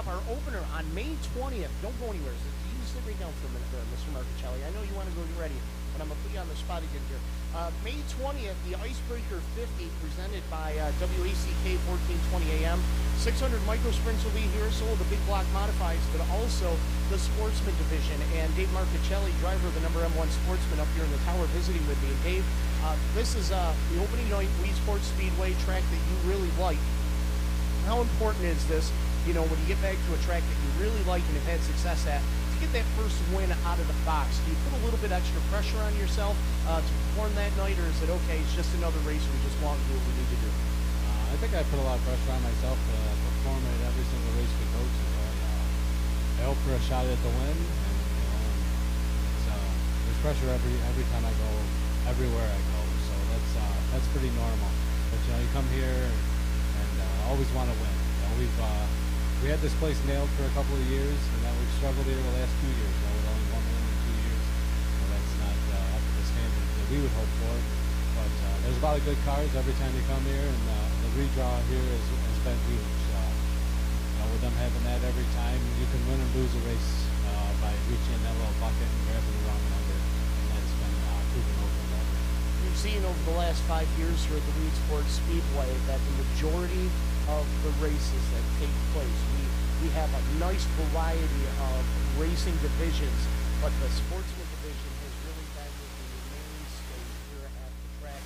off our opener on May 20th. Don't go anywhere. You sit right down for a minute there, Mr. Marcuccelli. I know you want to go get ready, but I'm going to put you on the spot again here. May 20th, the Icebreaker 50 presented by WACK 1420 AM. 600 micro sprints will be here, so will the big block modifieds, but also the Sportsman division. And Dave Marcuccelli, driver of the number M1 Sportsman, up here in the tower visiting with me. And Dave, this is the opening night Wii Sports Speedway track that you really like. How important is this, you know, when you get back to a track that you really like and have had success at, to get that first win out of the box? Do you put a little bit extra pressure on yourself to perform that night, or is it okay, it's just another race, we just want to do what we need to do? I think I put a lot of pressure on myself to perform at every single race we go to. I hope for a shot at the win, and there's pressure every time I go, everywhere I go. So that's pretty normal. But you come here and always want to win. We had this place nailed for a couple of years, and then we've struggled here the last 2 years. With only one win in 2 years. So that's not up to the standard that we would hope for. But there's a lot of good cars every time you come here, and the redraw here has been huge. With them having that every time, you can win and lose a race by reaching that little bucket and grabbing the wrong number, and that's been proven over and over. We've seen over the last 5 years here at the Wii Sports Speedway that the majority of the races that take place, we have a nice variety of racing divisions, but the Sportsman division has really been the mainstay here at the track.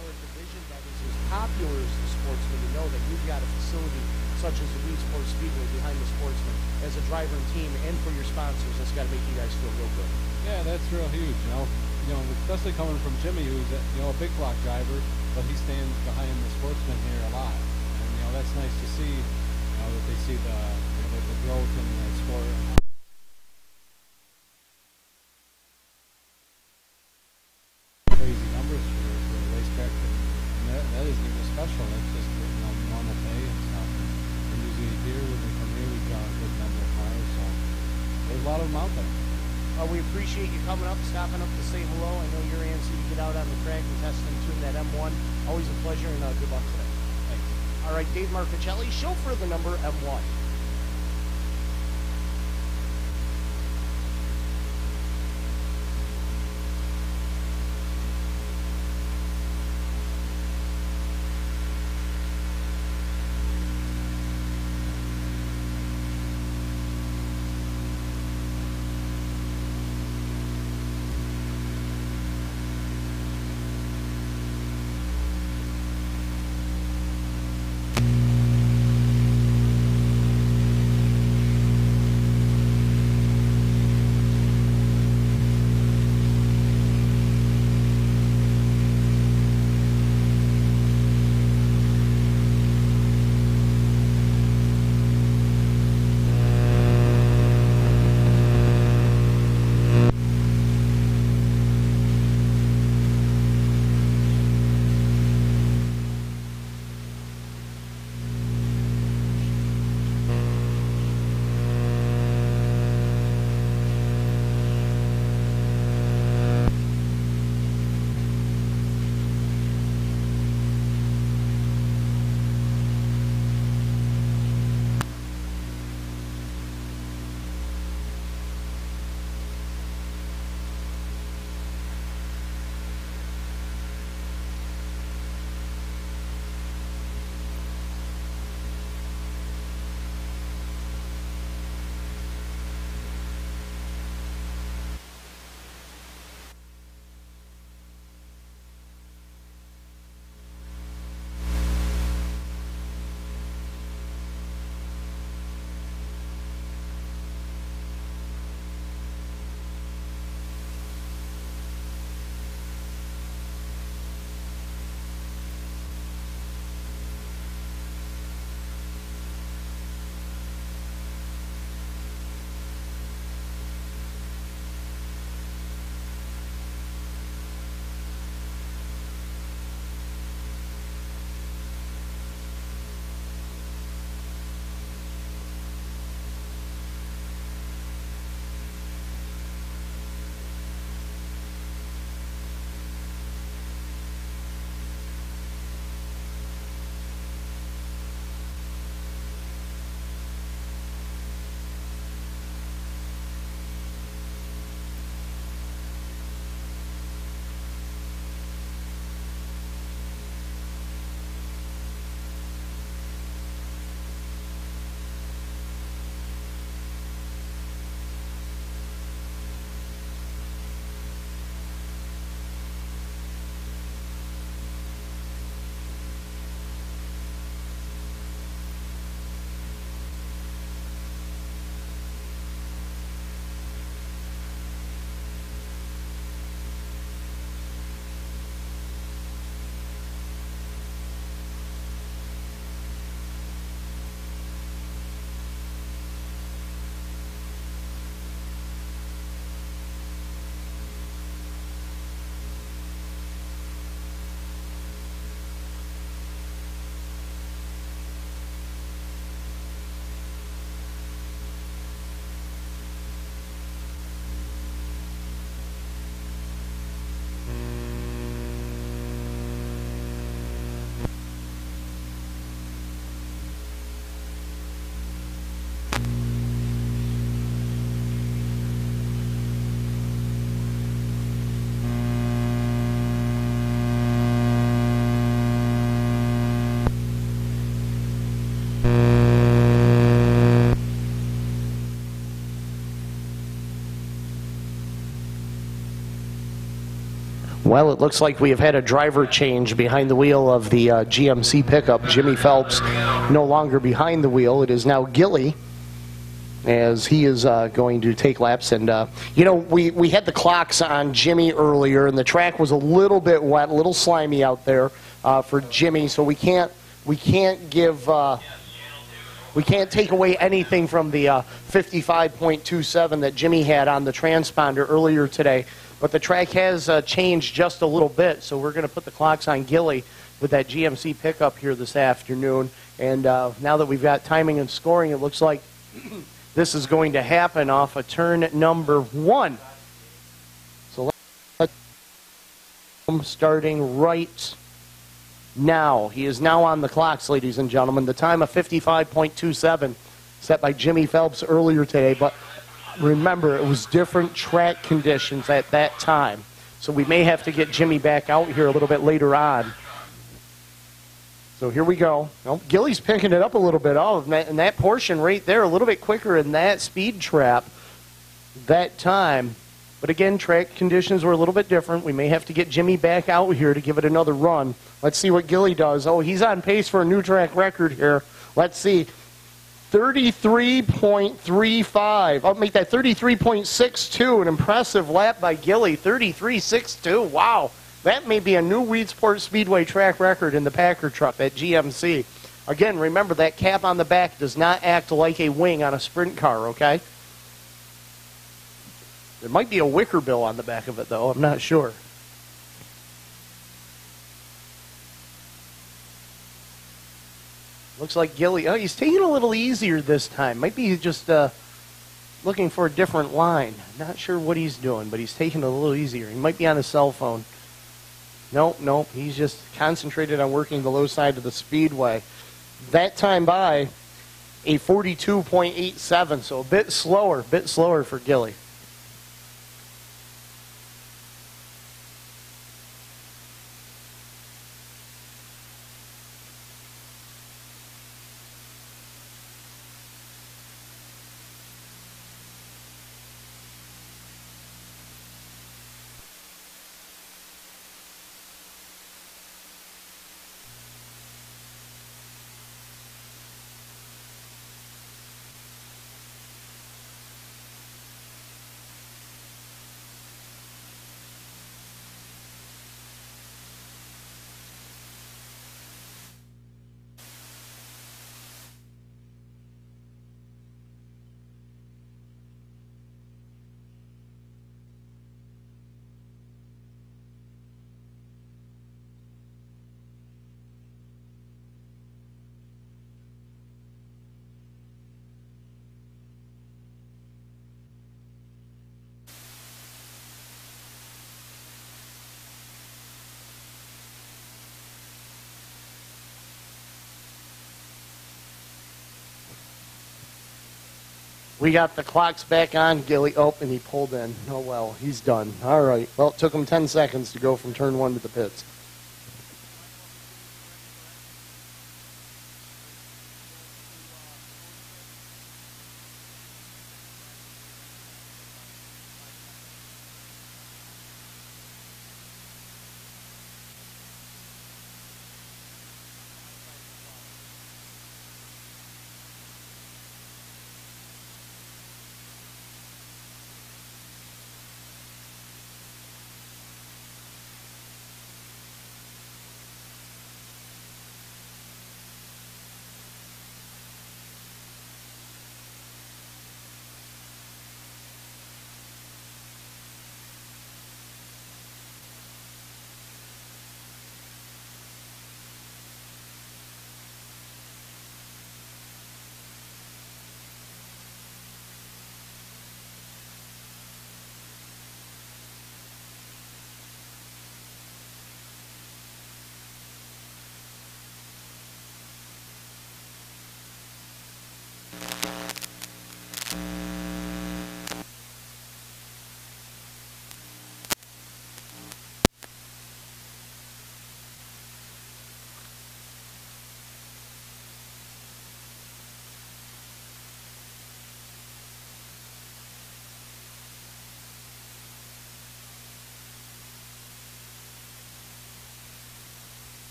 For a division that is as popular as the Sportsman, you know that you've got a facility such as the Wii Sports Speedway behind the Sportsman as a driver and team, and for your sponsors, that's got to make you guys feel real good. Yeah, that's real huge. Especially coming from Jimmy, who's a big block driver, but he stands behind the Sportsman here a lot, and that's nice to see. That they see the growth in that sport. Crazy numbers for a racetrack, and that isn't even special. That's just normal pay and stuff. And usually here, when we come here, we draw a good number of cars, so there's a lot of them out there. We appreciate you coming up, stopping up to say hello. I know you're antsy to get out on the track and test and tune that M1. Always a pleasure, and good luck today. Thanks. All right, Dave Marcuccelli, chauffeur of the number M1. Well, it looks like we have had a driver change behind the wheel of the GMC pickup. Jimmy Phelps no longer behind the wheel. It is now Gilly, as he is going to take laps. And, you know, we had the clocks on Jimmy earlier, and the track was a little bit wet, a little slimy out there for Jimmy, so we can't give... we can't take away anything from the 55.27 that Jimmy had on the transponder earlier today. But the track has changed just a little bit, so we're going to put the clocks on Gilly with that GMC pickup here this afternoon. And now that we've got timing and scoring, it looks like this is going to happen off of turn number 1. So let's starting right now. He is now on the clocks, ladies and gentlemen. The time of 55.27 set by Jimmy Phelps earlier today. But remember, it was different track conditions at that time. So we may have to get Jimmy back out here a little bit later on. So here we go. Well, Gilly's picking it up a little bit. Oh, and that portion right there, a little bit quicker in that speed trap that time. But again, track conditions were a little bit different. We may have to get Jimmy back out here to give it another run. Let's see what Gilly does. Oh, he's on pace for a new track record here. Let's see. 33.35. I'll make that 33.62. An impressive lap by Gilly. 33.62. Wow. That may be a new Weedsport Speedway track record in the Packer truck at GMC. Again, remember that cap on the back does not act like a wing on a sprint car, okay? There might be a wicker bill on the back of it, though. I'm not sure. Looks like Gilly. Oh, he's taking it a little easier this time. Might be just looking for a different line. Not sure what he's doing, but he's taking it a little easier. He might be on his cell phone. Nope. He's just concentrated on working the low side of the speedway. That time by a 42.87, so a bit slower for Gilly. We got the clocks back on. Gilly, oh, and he pulled in. Oh, well, he's done. All right. Well, it took him 10 seconds to go from turn 1 to the pits.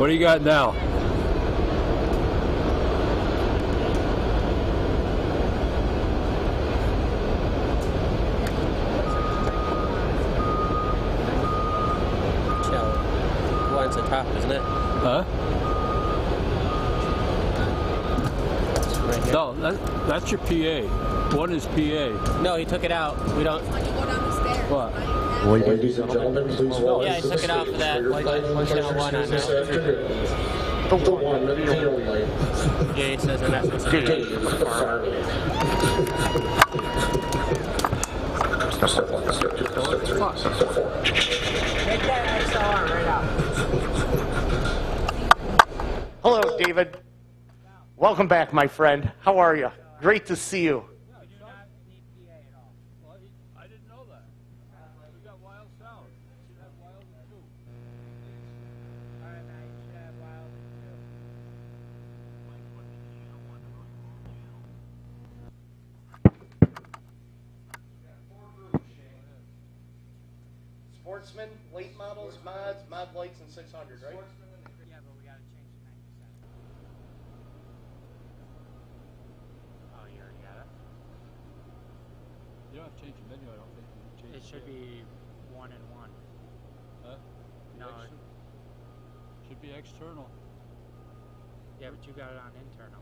What do you got now? One's the top, isn't it? Huh? Right here. No, that's your PA. One is PA. No, he took it out. We don't. When you go down the stairs. What? right? Ladies and gentlemen, please welcome Yeah, I took it off of that. your Like, final push down pleasures one on this now. afternoon. The one, the only. Yeah, he says I'm not supposed to do Dave Farley. Step 1, step 2, step 3, step 4. Take that XLR right out. Hello, David. Welcome back, my friend. How are you? Great to see you. I didn't know that. We got wild sound. You should have wild too. Sportsman, late models, mods, mod lights, and 600, right? Yeah, but we gotta change to 97. Oh, you already got it? You don't have to change the menu, I don't think. You change It should be 1 and 1. Huh? No, Should be external. yeah, but you got it on internal.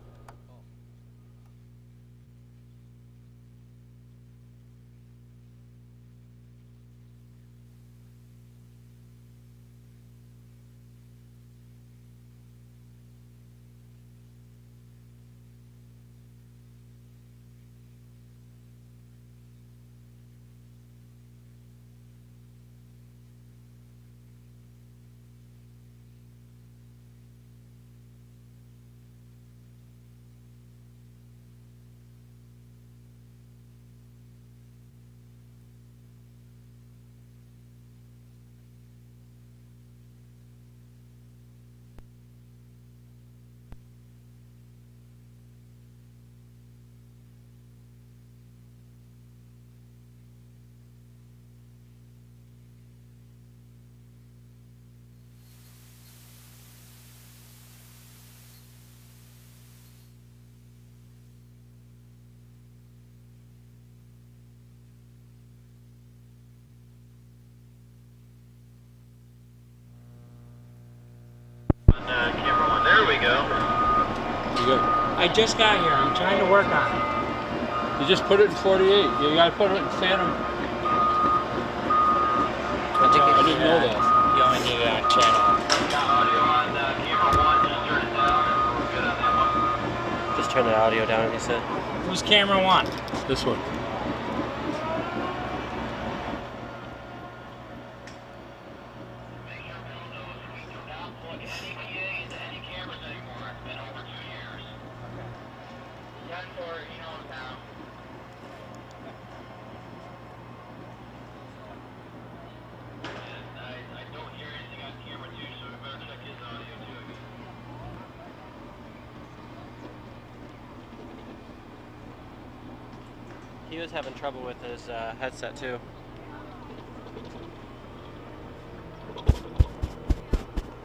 Camera one. There we go. You got, I just got here. I'm trying to work on it. you just put it in 48. You gotta put it in Phantom. I think I didn't know that. You only need it on channel. Got audio on camera one. Just turn it down and we're good on that one. Just turn the audio down, he said. Who's camera 1? This one. Make sure everyone knows we do not plug any PA into any cameras anymore. It's been over 2 years. Yes, or he knows now. And I don't hear anything on camera two, so we better check his audio too. He was having trouble with his headset too.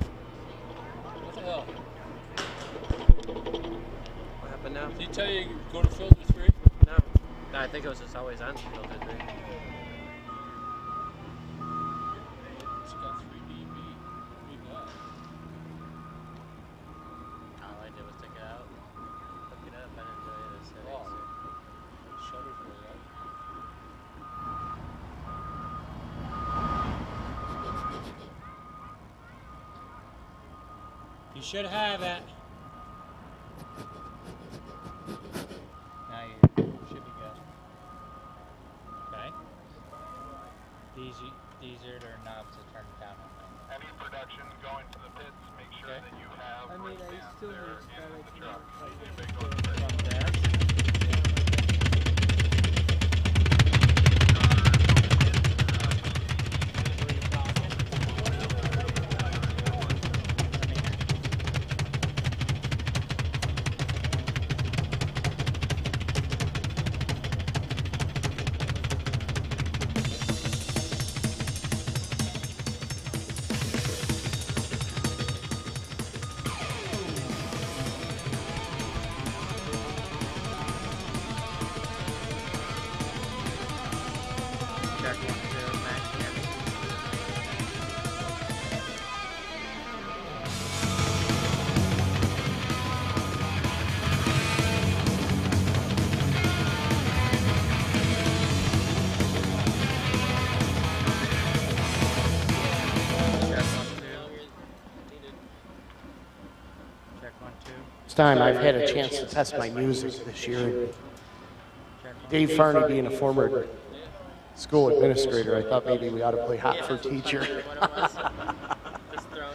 What the hell? What happened now? Did he tell you go to filter 3? No. I think it was just always on filter 3. It's got 3 dB. All I did was take it out, hook it up, and enjoy the settings. Wow. Shutters really up. You should have it. Now you should be good. Okay. These are their knobs to turn it down on. Any production going to the pits, make sure Okay. that you have I mean, I still there need in the to truck. like, If they go to the pits. From there. It's time I've had a chance to test my music this year. Dave Farney being a former school administrator, I thought maybe we ought to play Hot for Teacher.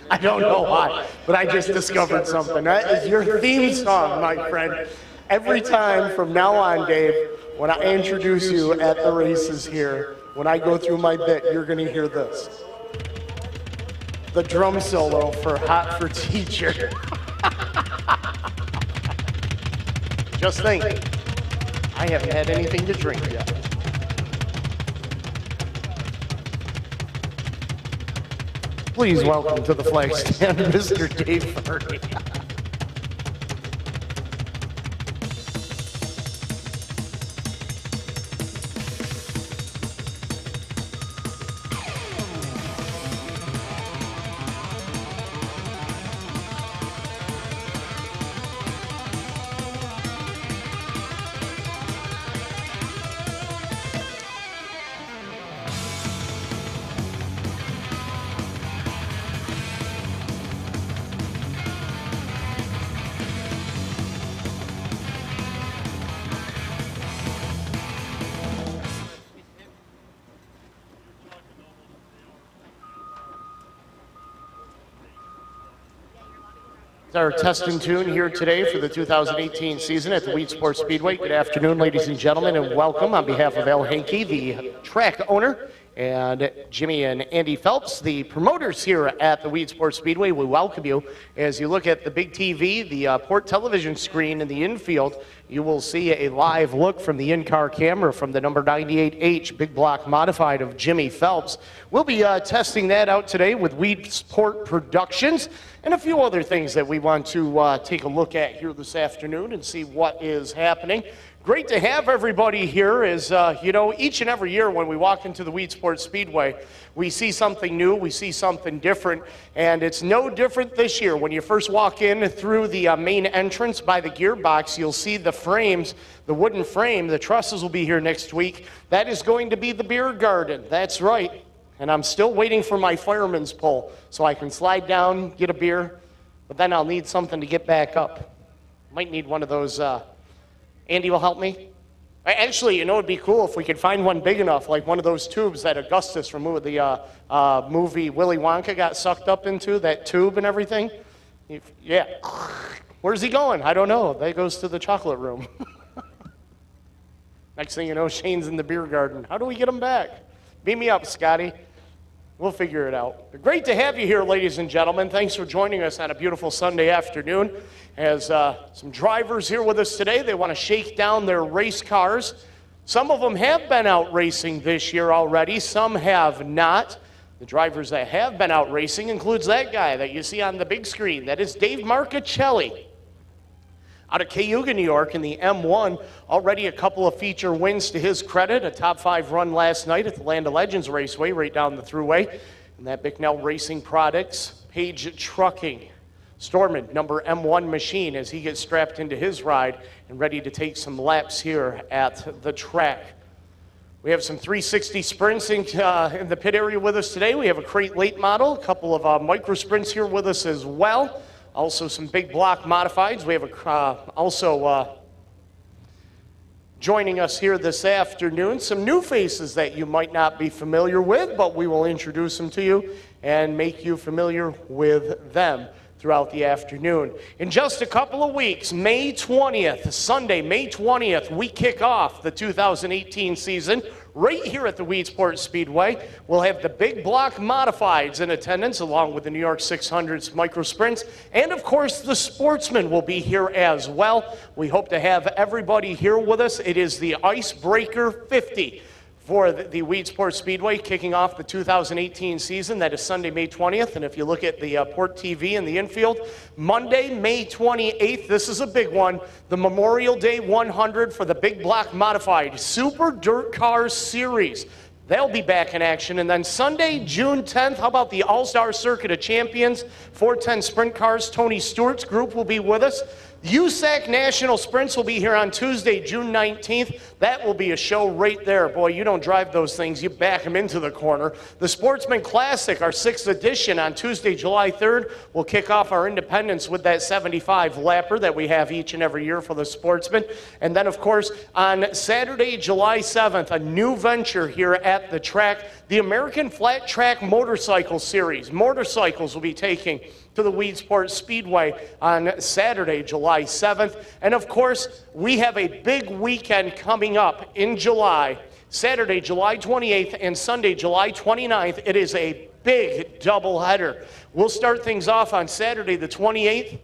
I don't know why, but I just discovered something. That is your theme song, my friend. Every time from now on, Dave, when I introduce you at the races here, when I go through my bit, you're going to hear this. The drum solo for Hot for Teacher. Just think, I haven't had anything to drink yet. Please welcome to the flag stand, Mr. Dave Farney. It's our testing tune here today for the 2018 season at the Wheat Sports Speedway. Good afternoon, ladies and gentlemen, and welcome on behalf of Al Henke, the track owner, and Jimmy and Andy Phelps, the promoters here at the Wheat Sports Speedway. We welcome you. As you look at the big TV, the port television screen in the infield, you will see a live look from the in-car camera from the number 98H Big Block Modified of Jimmy Phelps. We'll be testing that out today with Wheat Sport Productions and a few other things that we want to take a look at here this afternoon and see what is happening. Great to have everybody here. As you know, each and every year when we walk into the Wheat Sports Speedway, we see something new, we see something different, and it's no different this year. When you first walk in through the main entrance by the gearbox, you'll see the frames, the wooden frame. The trusses will be here next week. That is going to be the beer garden. That's right. And I'm still waiting for my fireman's pole so I can slide down, get a beer, but then I'll need something to get back up. Might need one of those. Andy will help me. Actually, you know, it'd be cool if we could find one big enough, like one of those tubes that Augustus from the movie Willy Wonka got sucked up into, that tube and everything. Yeah. Where's he going? I don't know. That goes to the chocolate room. Next thing you know, Shane's in the beer garden. How do we get him back? Beam me up, Scotty. We'll figure it out. But great to have you here, ladies and gentlemen. Thanks for joining us on a beautiful Sunday afternoon. As some drivers here with us today, they want to shake down their race cars. Some of them have been out racing this year already. Some have not. The drivers that have been out racing includes that guy that you see on the big screen. That is Dave Marchicelli. Out of Cayuga, New York, in the M1, already a couple of feature wins to his credit. A top 5 run last night at the Land of Legends Raceway right down the thruway. And that Bicknell Racing Products, Page Trucking. Storman, number M1 machine, as he gets strapped into his ride and ready to take some laps here at the track. We have some 360 sprints in the pit area with us today. We have a crate late model, a couple of micro sprints here with us as well. Also some big block modifieds. We have also joining us here this afternoon, some new faces that you might not be familiar with, but we will introduce them to you and make you familiar with them throughout the afternoon. In just a couple of weeks, May 20th, Sunday, May 20th, we kick off the 2018 season right here at the Wheat Sports Speedway. We'll have the big block modifieds in attendance along with the New York 600s micro sprints, and of course the sportsmen will be here as well. We hope to have everybody here with us. It is the Icebreaker 50 for the Wheat Sports Speedway, kicking off the 2018 season. That is Sunday, May 20th. And if you look at the Port TV in the infield, Monday, May 28th, this is a big one, the Memorial Day 100 for the Big Block Modified Super Dirt Cars Series. They'll be back in action. And then Sunday, June 10th, how about the All-Star Circuit of Champions? 410 Sprint Cars, Tony Stewart's group will be with us. USAC National Sprints will be here on Tuesday, June 19th. That will be a show right there. Boy, you don't drive those things, you back them into the corner. The Sportsman Classic, our 6th edition, on Tuesday, July 3rd. We'll kick off our Independence with that 75 lapper that we have each and every year for the Sportsman. And then, of course, on Saturday, July 7th, a new venture here at the track, the American Flat Track Motorcycle Series. Motorcycles will be taking to the Weedsport Speedway on Saturday, July 7th. And of course, we have a big weekend coming up in July, Saturday, July 28th and Sunday, July 29th. It is a big doubleheader. We'll start things off on Saturday, the 28th,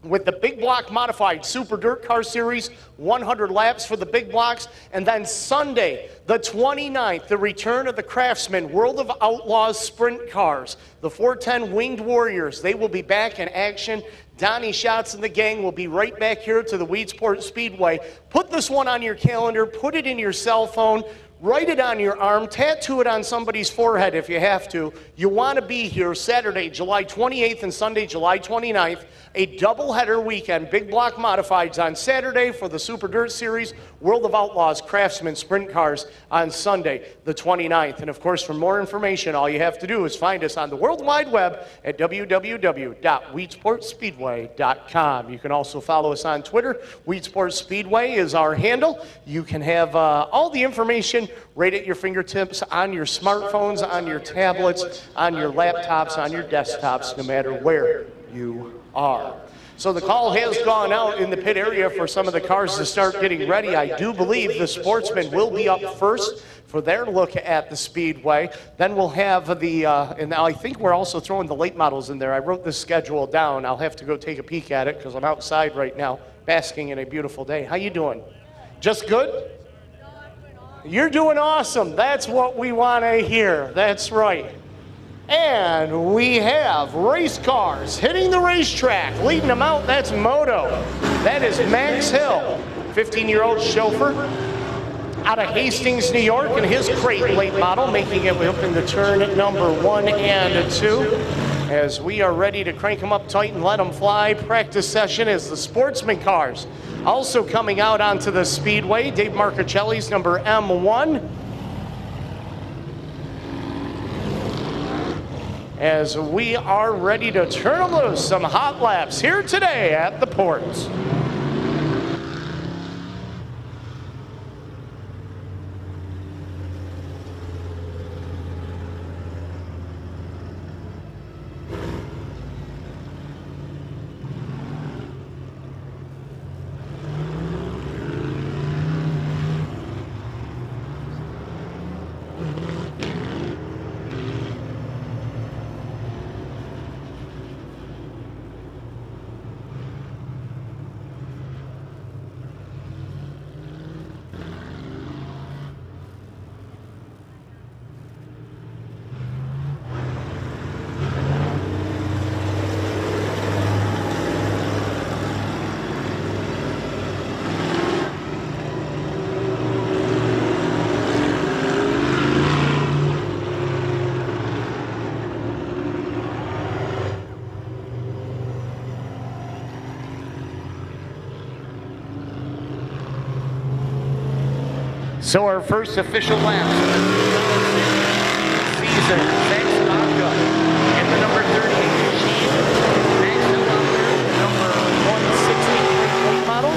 with the Big Block Modified Super Dirt Car Series, 100 laps for the big blocks. And then Sunday, the 29th, the return of the Craftsman World of Outlaws Sprint Cars. The 410 Winged Warriors, they will be back in action. Donnie Schatz and the gang will be right back here to the Weedsport Speedway. Put this one on your calendar, put it in your cell phone, write it on your arm, tattoo it on somebody's forehead if you have to. You want to be here Saturday, July 28th and Sunday, July 29th. A doubleheader weekend, Big Block Modifieds on Saturday for the Super Dirt Series, World of Outlaws Craftsman Sprint Cars on Sunday, the 29th. And of course, for more information, all you have to do is find us on the World Wide Web at www.weedsportspeedway.com. You can also follow us on Twitter. Weedsport Speedway is our handle. You can have all the information right at your fingertips on your smartphones, on your tablets, on your laptops, on your desktops, no matter where you are. So the call has gone out in the pit area for some of the cars to start getting ready. I do believe the Sportsman will be up first for their look at the Speedway. Then we'll have the, and I think we're also throwing the late models in there. I wrote the schedule down. I'll have to go take a peek at it because I'm outside right now, basking in a beautiful day. How you doing? Just good? You're doing awesome. That's what we want to hear. That's right. And we have race cars hitting the racetrack. Leading them out, that's Moto. That is Max Hill, 15-year-old chauffeur out of Hastings, New York, and his crate late model, making it up in the turn number 1 and 2. As we are ready to crank them up tight and let them fly, practice session is the Sportsman cars. Also coming out onto the Speedway, Dave Marcichelli's number M1. As we are ready to turn loose some hot laps here today at the ports. So our first official lap season, Max Vodka in the number 38 machine. Max Vodka, number 163 model.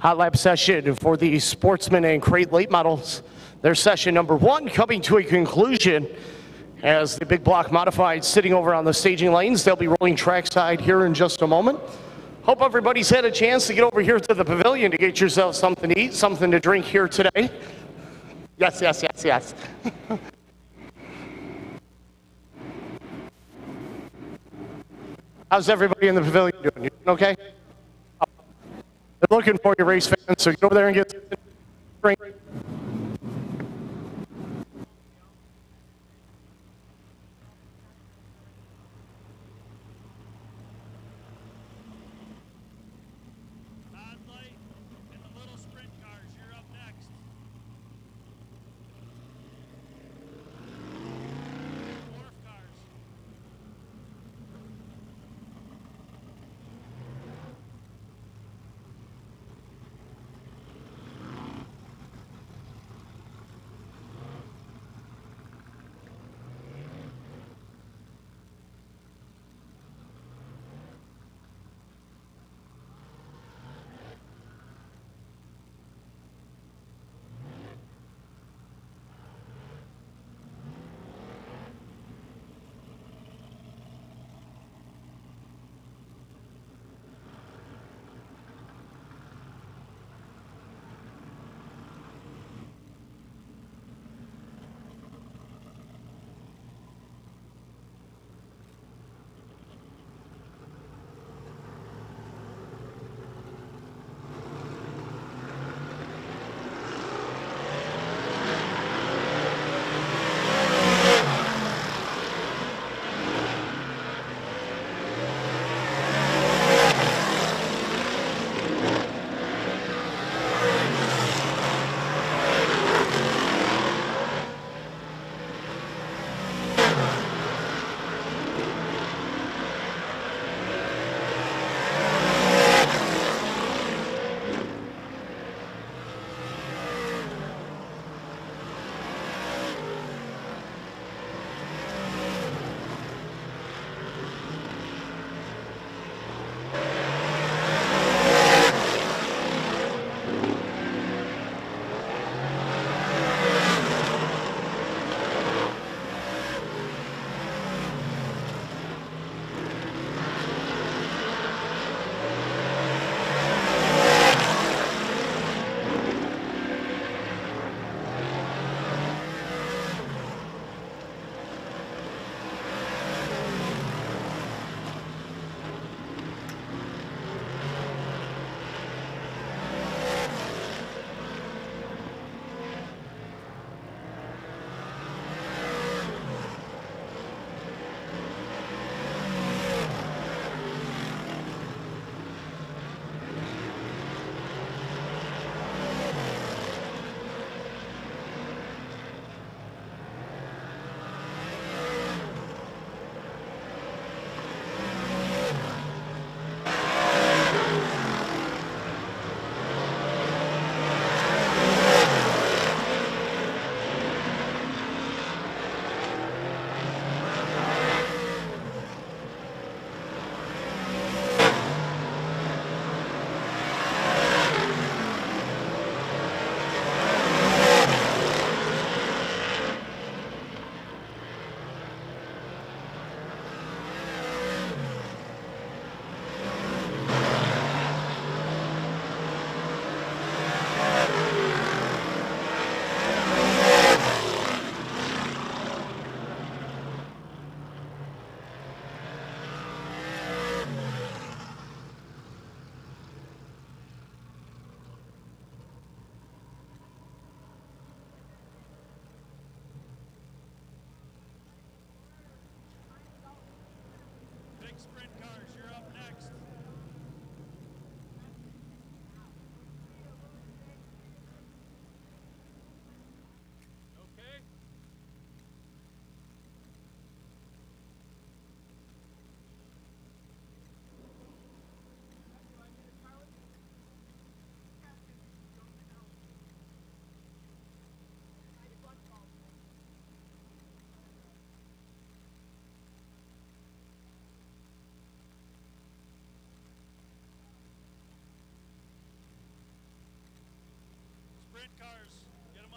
Hot lap session for the Sportsman and Crate Late Models. Their session number 1 coming to a conclusion as the big block modified sitting over on the staging lanes. They'll be rolling trackside here in just a moment. Hope everybody's had a chance to get over here to the pavilion to get yourself something to eat, something to drink here today. Yes, yes, yes, yes. How's everybody in the pavilion doing? You doing okay? They're looking for you, race fans, so get over there and get something to drink.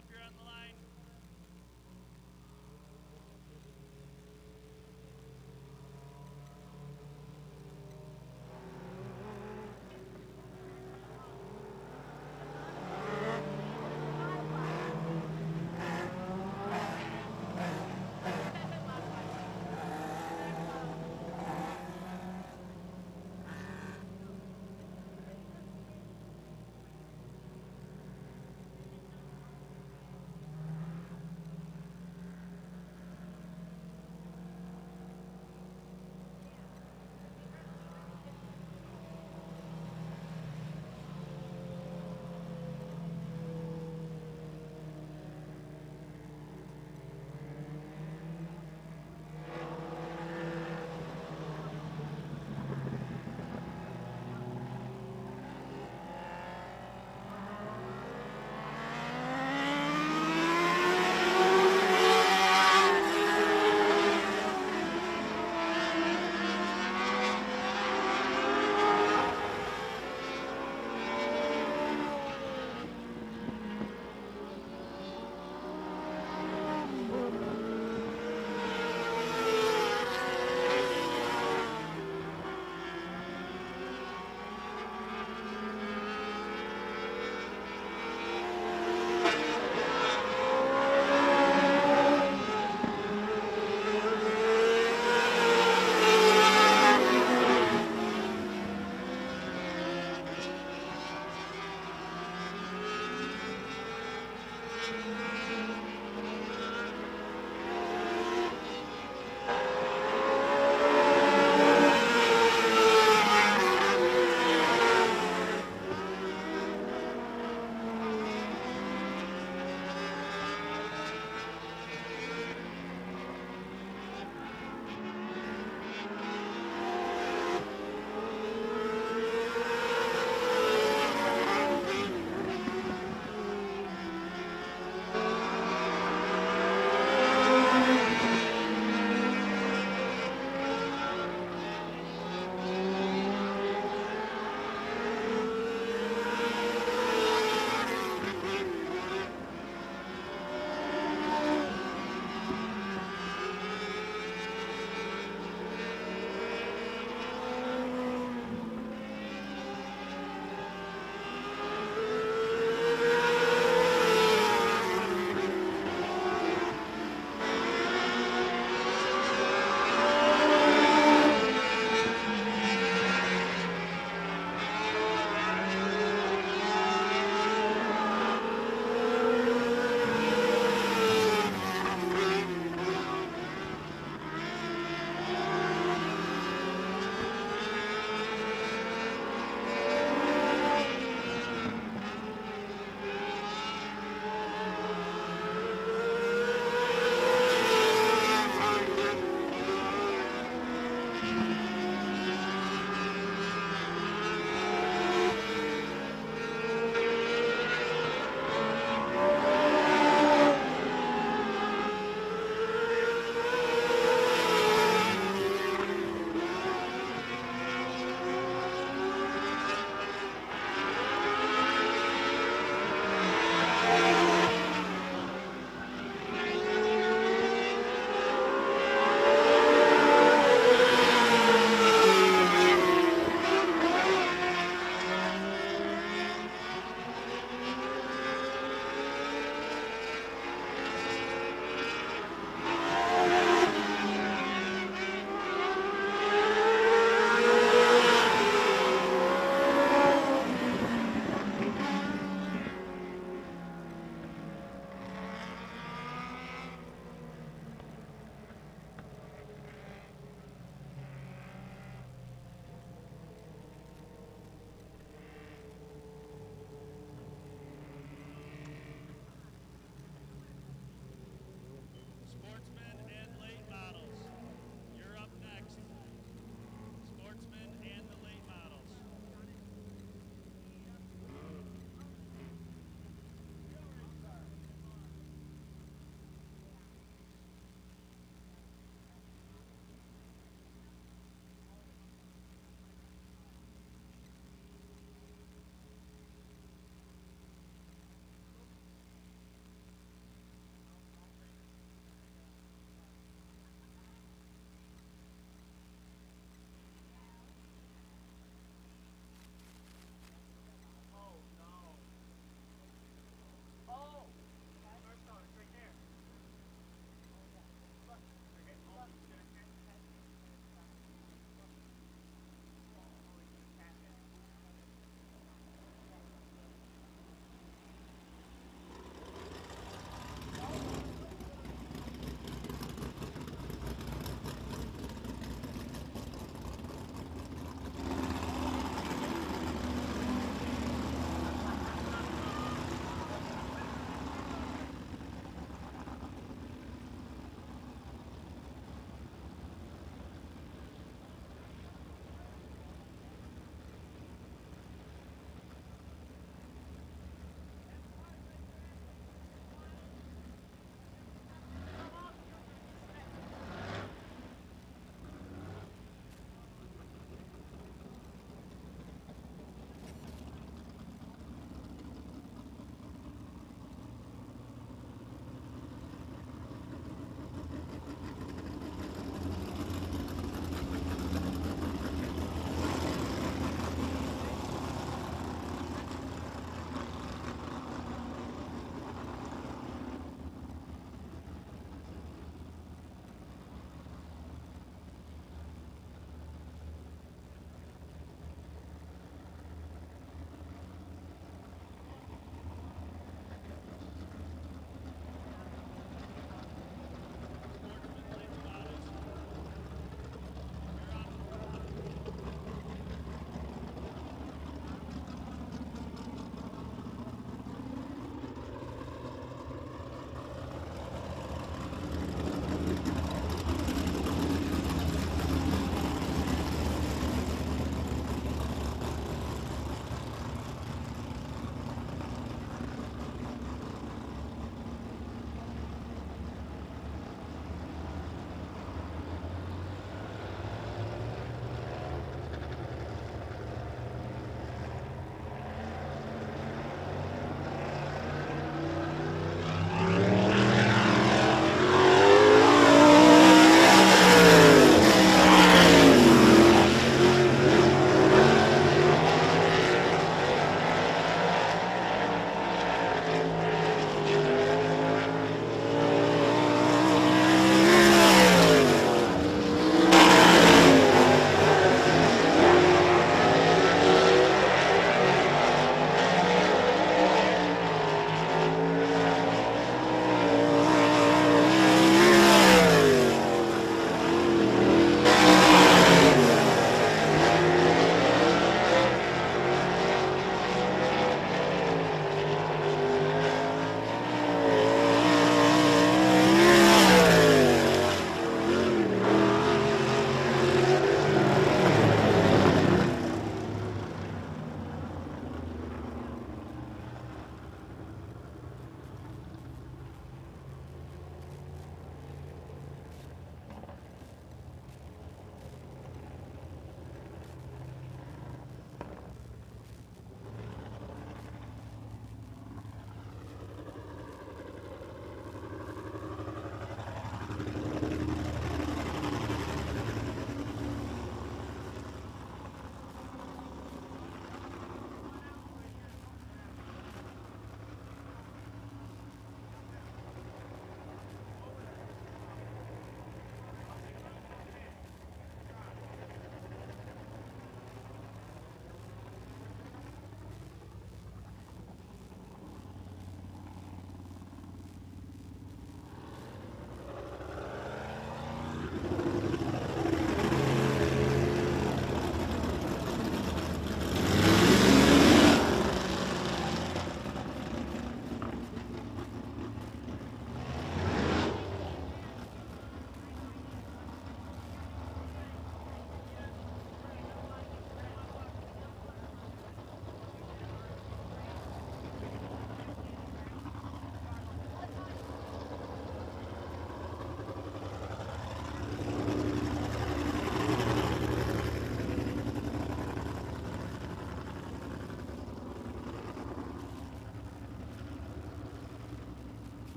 up, you're on the line.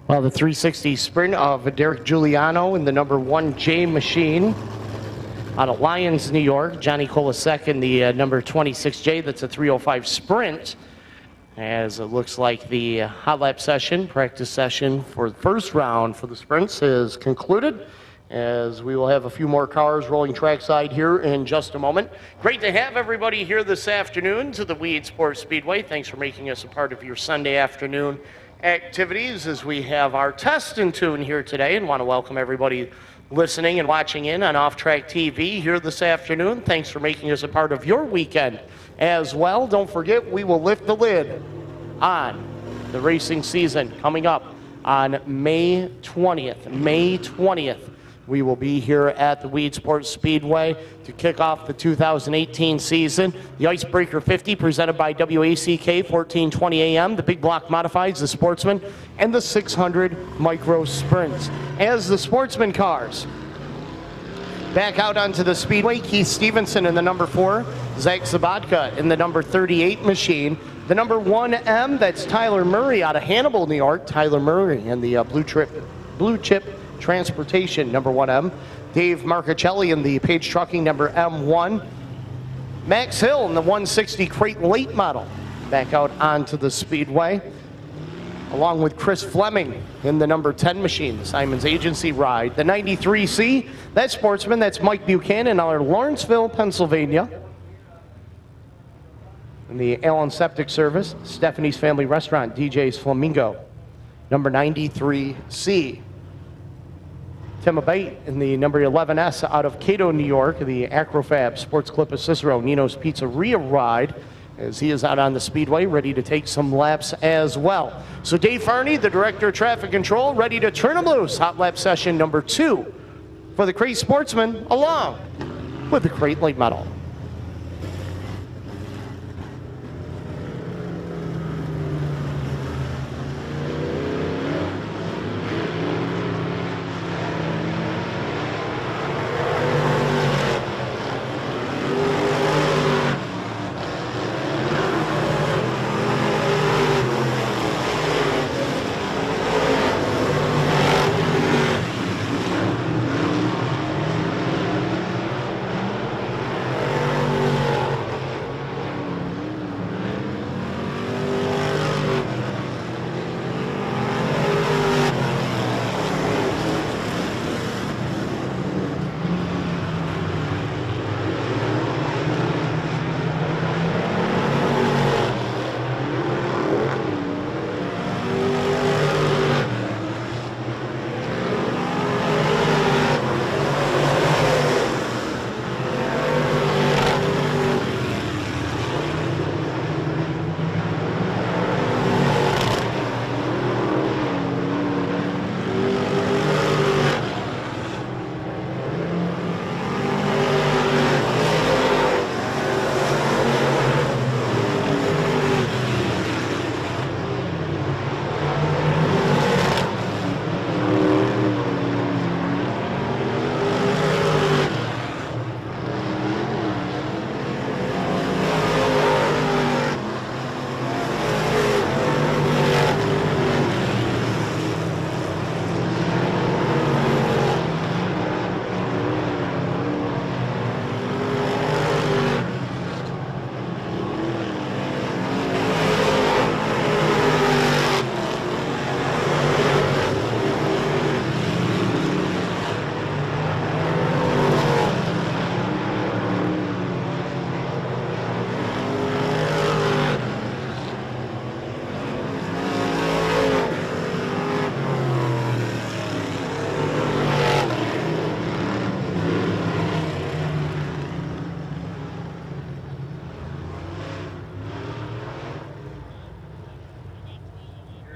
Well, the 360 sprint of Derek Giuliano in the number 1 J Machine out of Lyons, New York. Johnny Kolasek in the number 26J. That's a 305 sprint. As it looks like the hot lap session, practice session for the first round for the sprints is concluded, as we will have a few more cars rolling trackside here in just a moment. Great to have everybody here this afternoon to the Weed Sports Speedway. Thanks for making us a part of your Sunday afternoon activities as we have our test and tune here today, and want to welcome everybody listening and watching in on Off Track TV here this afternoon. Thanks for making us a part of your weekend as well. Don't forget, we will lift the lid on the racing season coming up on May 20th. May 20th. We will be here at the Weed Sports Speedway to kick off the 2018 season. The Icebreaker 50 presented by WACK 1420 AM, the Big Block Modifieds, the Sportsman, and the 600 Micro Sprints. As the Sportsman cars back out onto the Speedway, Keith Stevenson in the number 4, Zach Sabatka in the number 38 machine. The number 1M, that's Tyler Murray out of Hannibal, New York. Tyler Murray in the Blue Chip Transportation, number 1M. Dave Marcaccelli in the Page Trucking, number M1. Max Hill in the 160 Crate Late model back out onto the Speedway, along with Chris Fleming in the number 10 machine, the Simons Agency ride. The 93C, that Sportsman, that's Mike Buchanan out of Lawrenceville, Pennsylvania. In the Allen Septic Service, Stephanie's Family Restaurant, DJ's Flamingo, number 93C. Tim Abate in the number 11S out of Cato, New York, the Acrofab Sports Clip of Cicero, Nino's Pizzeria ride, as he is out on the Speedway, ready to take some laps as well. So Dave Farney, the Director of Traffic Control, ready to turn them loose. Hot lap session number 2 for the Crate Sportsman, along with the Crate Late Model.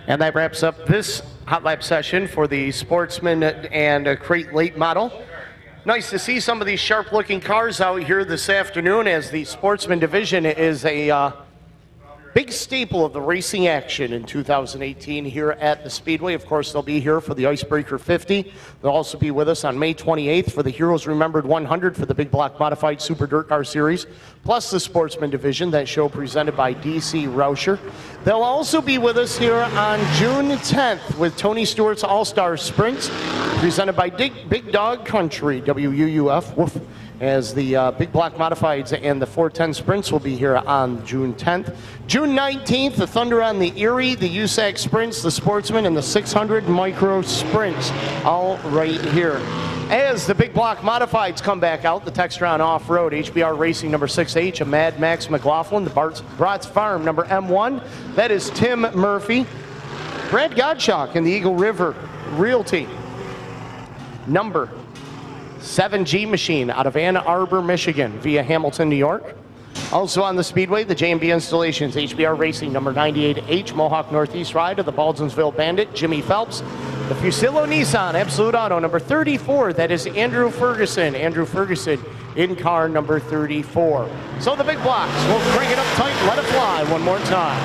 And that wraps up this hot lap session for the Sportsman and Crate Late model. Nice to see some of these sharp-looking cars out here this afternoon, as the Sportsman division is a big staple of the racing action in 2018 here at the Speedway. Of course, they'll be here for the Icebreaker 50. They'll also be with us on May 28th for the Heroes Remembered 100 for the Big Block Modified Super Dirt Car Series, plus the Sportsman Division, that show presented by DC Rauscher. They'll also be with us here on June 10th with Tony Stewart's All-Star Sprints, presented by Big Dog Country, WUUF, woof, as the Big Block Modifieds and the 410 Sprints will be here on June 10th. June 19th, the Thunder on the Erie, the USAC Sprints, the Sportsman, and the 600 Micro Sprints, all right here. As the Big Block Modifieds come back out, the Textron Off-Road, HBR Racing number 6H, a Mad Max McLaughlin, the Bratz Farm number M1, that is Tim Murphy. Brad Gottschalk in the Eagle River Realty, number 7G Machine out of Ann Arbor, Michigan, via Hamilton, New York. Also on the Speedway, the J&B Installations, HBR Racing number 98H, Mohawk Northeast Ride of the Baldwinsville Bandit, Jimmy Phelps. The Fusillo Nissan Absolute Auto number 34, that is Andrew Ferguson. Andrew Ferguson in car number 34. So the big blocks, we'll crank it up tight and let it fly one more time.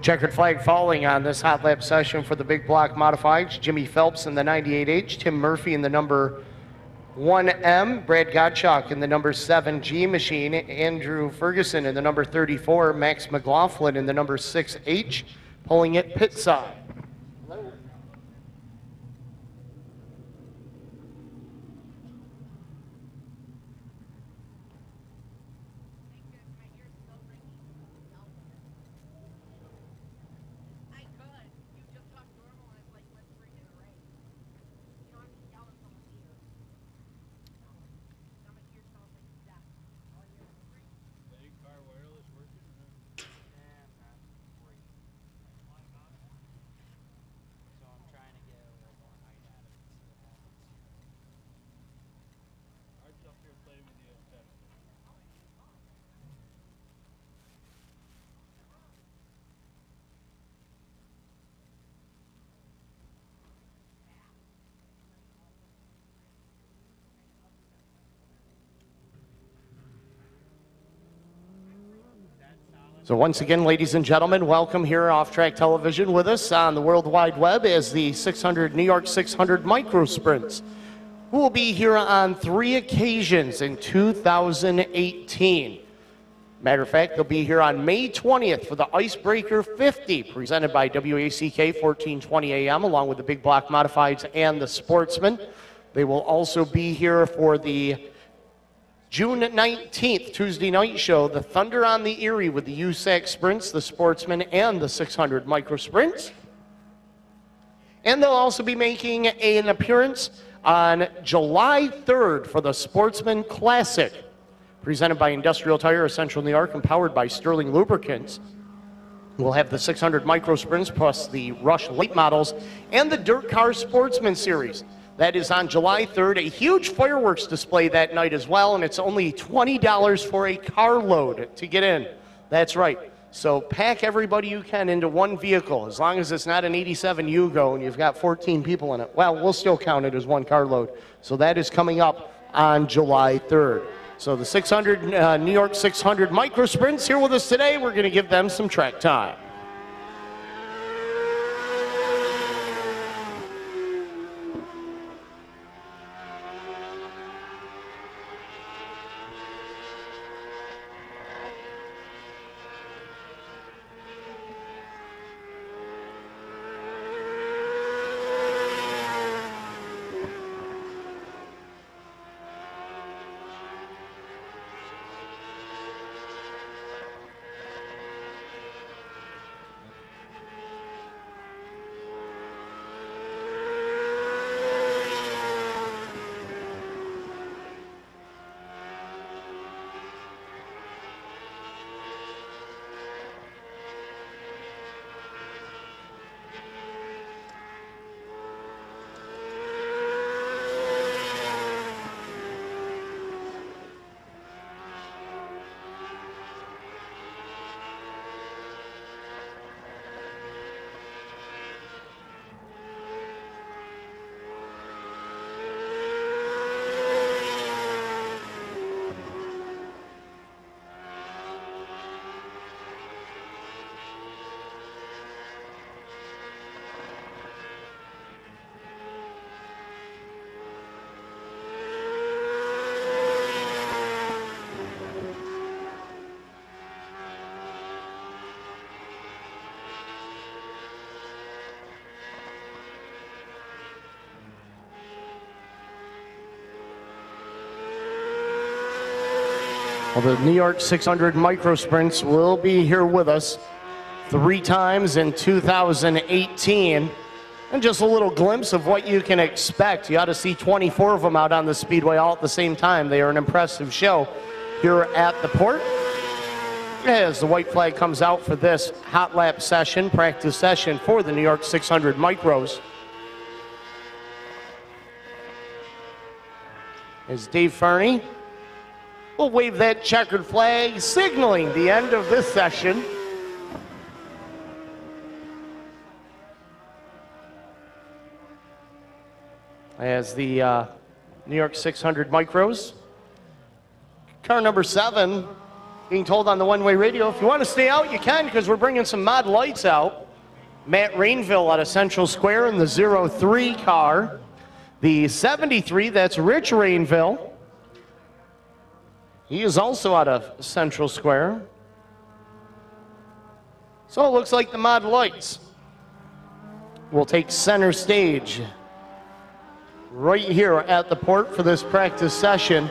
Checkered flag falling on this hot lap session for the Big Block Modifieds. Jimmy Phelps in the 98H, Tim Murphy in the number 1M, Brad Gottschalk in the number 7G Machine, Andrew Ferguson in the number 34, Max McLaughlin in the number 6H, pulling it pit side. So once again, ladies and gentlemen, welcome here Off Track Television with us on the World Wide Web as the New York 600 Micro Sprints, who will be here on 3 occasions in 2018. Matter of fact, they'll be here on May 20th for the Icebreaker 50, presented by WACK 1420 AM, along with the Big Block Modifieds and the Sportsman. They will also be here for the June 19th, Tuesday night show, the Thunder on the Erie with the USAC Sprints, the Sportsman, and the 600 Micro Sprints. And they'll also be making an appearance on July 3rd for the Sportsman Classic, presented by Industrial Tire of Central New York and powered by Sterling Lubricants. We'll have the 600 Micro Sprints plus the Rush Late Models and the Dirt Car Sportsman Series. That is on July 3rd. A huge fireworks display that night as well, and it's only $20 for a carload to get in. That's right. So pack everybody you can into one vehicle, as long as it's not an 87 Yugo and you've got 14 people in it. Well, we'll still count it as one carload. So that is coming up on July 3rd. So the 600 New York 600 Micro Sprints here with us today. We're going to give them some track time. Well, the New York 600 Micro Sprints will be here with us 3 times in 2018. And just a little glimpse of what you can expect. You ought to see 24 of them out on the Speedway all at the same time. They are an impressive show here at the port. As the white flag comes out for this hot lap session, practice session for the New York 600 Micros. As Dave Fernie will wave that checkered flag, signaling the end of this session. As the New York 600 Micros, car number 7, being told on the one-way radio, if you want to stay out, you can, because we're bringing some mod lights out. Matt Rainville out of Central Square in the 03 car. The 73, that's Rich Rainville. He is also out of Central Square. So it looks like the mod lights will take center stage right here at the port for this practice session.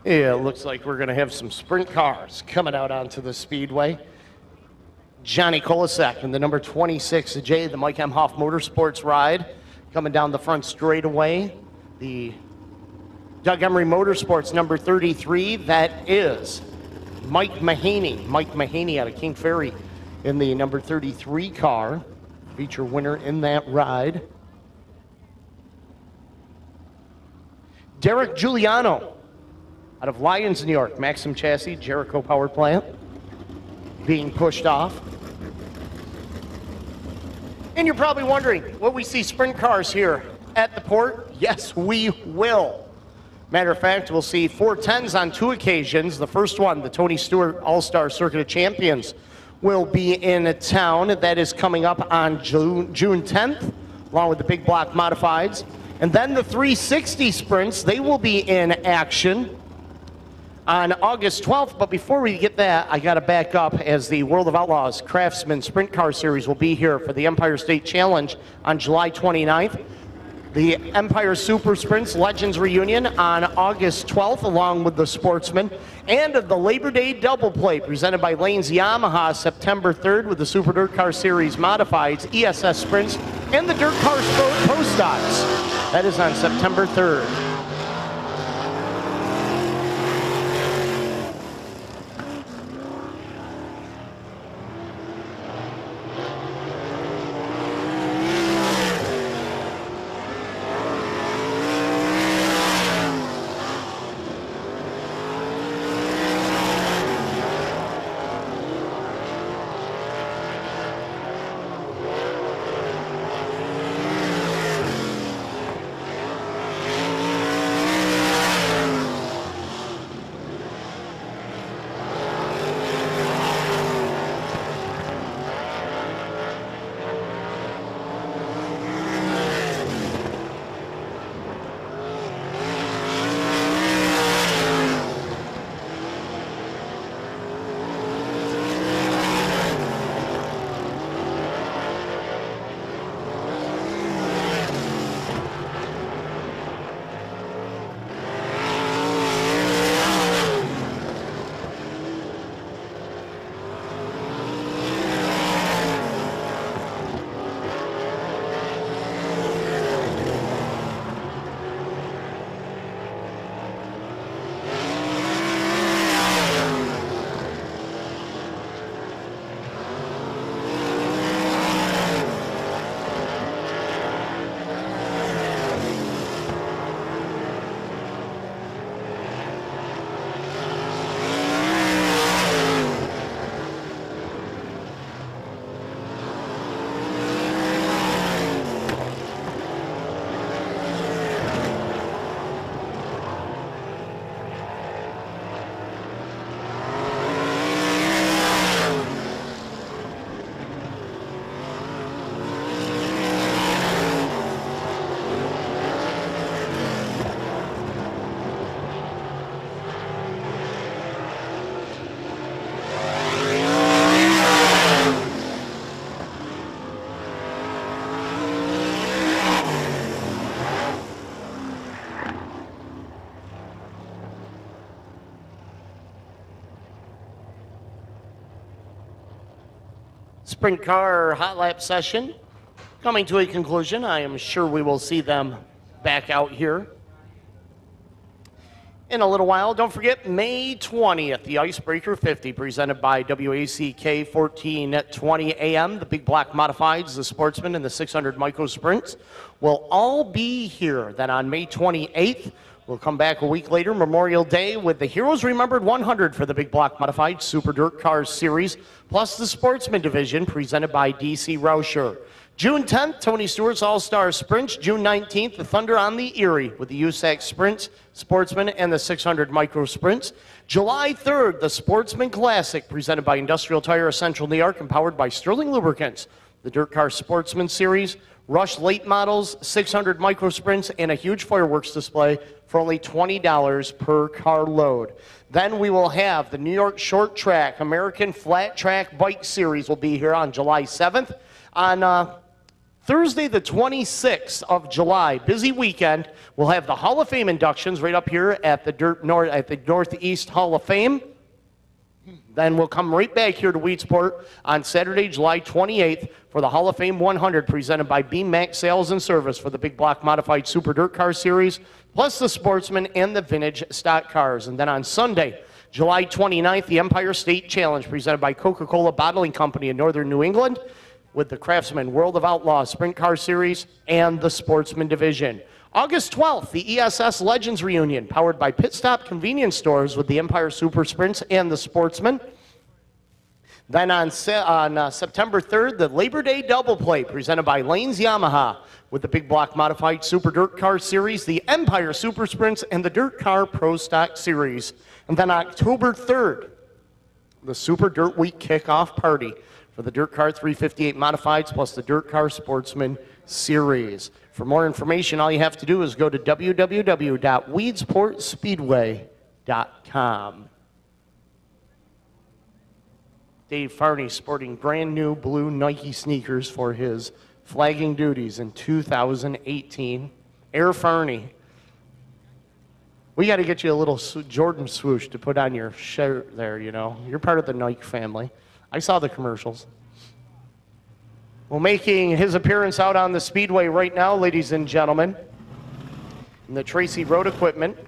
Yeah, it looks like we're going to have some sprint cars coming out onto the speedway. Johnny Kolasek in the number 26J, the Mike Emhoff Motorsports ride, coming down the front straightaway. The Doug Emery Motorsports number 33, that is Mike Mahaney. Mike Mahaney out of King Ferry in the number 33 car, feature winner in that ride. Derek Giuliano out of Lyons, New York, Maxim Chassis, Jericho Power Plant, being pushed off. And you're probably wondering, will we see sprint cars here at the port? Yes, we will. Matter of fact, we'll see 410s on 2 occasions. The first one, the Tony Stewart All-Star Circuit of Champions, will be in town. That is coming up on June 10th, along with the big block modifieds. And then the 360 sprints, they will be in action on August 12th. But before we get that, I got to back up, as the World of Outlaws Craftsman Sprint Car Series will be here for the Empire State Challenge on July 29th. The Empire Super Sprints Legends Reunion on August 12th, along with the Sportsman. And the Labor Day Double Play presented by Lanes Yamaha, September 3rd, with the Super Dirt Car Series Modifieds, ESS Sprints, and the Dirt Car Pro Stocks. That is on September 3rd. Sprint car hot lap session coming to a conclusion. I am sure we will see them back out here in a little while. Don't forget, May 20th, the Icebreaker 50, presented by WACK 1420 AM. The big block modifieds, the Sportsman, and the 600 micro sprints will all be here. Then on May 28th, we'll come back a week later, Memorial Day, with the Heroes Remembered 100 for the big block modified Super Dirt Cars Series, plus the Sportsman Division presented by DC Rauscher. June 10th, Tony Stewart's All-Star Sprints. June 19th, the Thunder on the Erie with the USAC Sprints, Sportsman, and the 600 Micro Sprints. July 3rd, the Sportsman Classic presented by Industrial Tire of Central New York and powered by Sterling Lubricants. The Dirt Car Sportsman Series, Rush Late Models, 600 Micro Sprints, and a huge fireworks display for only $20 per car load. Then we will have the New York Short Track American Flat Track Bike Series will be here on July 7th. On Thursday, the 26th of July, busy weekend. We'll have the Hall of Fame inductions right up here at the Northeast Hall of Fame. Then we'll come right back here to Weedsport on Saturday, July 28th for the Hall of Fame 100 presented by Beam Max Sales and Service for the Big Block Modified Super Dirt Car Series, plus the Sportsman and the Vintage Stock Cars. And then on Sunday, July 29th, the Empire State Challenge presented by Coca-Cola Bottling Company in Northern New England with the Craftsman World of Outlaws Sprint Car Series and the Sportsman Division. August 12th, the ESS Legends Reunion, powered by Pit Stop Convenience Stores with the Empire Super Sprints and the Sportsman. Then on September 3rd, the Labor Day Double Play, presented by Lanes Yamaha with the Big Block Modified Super Dirt Car Series, the Empire Super Sprints, and the Dirt Car Pro Stock Series. And then October 3rd, the Super Dirt Week Kickoff Party for the Dirt Car 358 Modifieds, plus the Dirt Car Sportsman Series. For more information, all you have to do is go to www.weedsportspeedway.com. Dave Farney sporting brand new blue Nike sneakers for his flagging duties in 2018. Air Farney. We got to get you a little Jordan swoosh to put on your shirt there, you know. You're part of the Nike family. I saw the commercials. Well, making his appearance out on the Speedway right now, ladies and gentlemen, in the Tracy Road Equipment,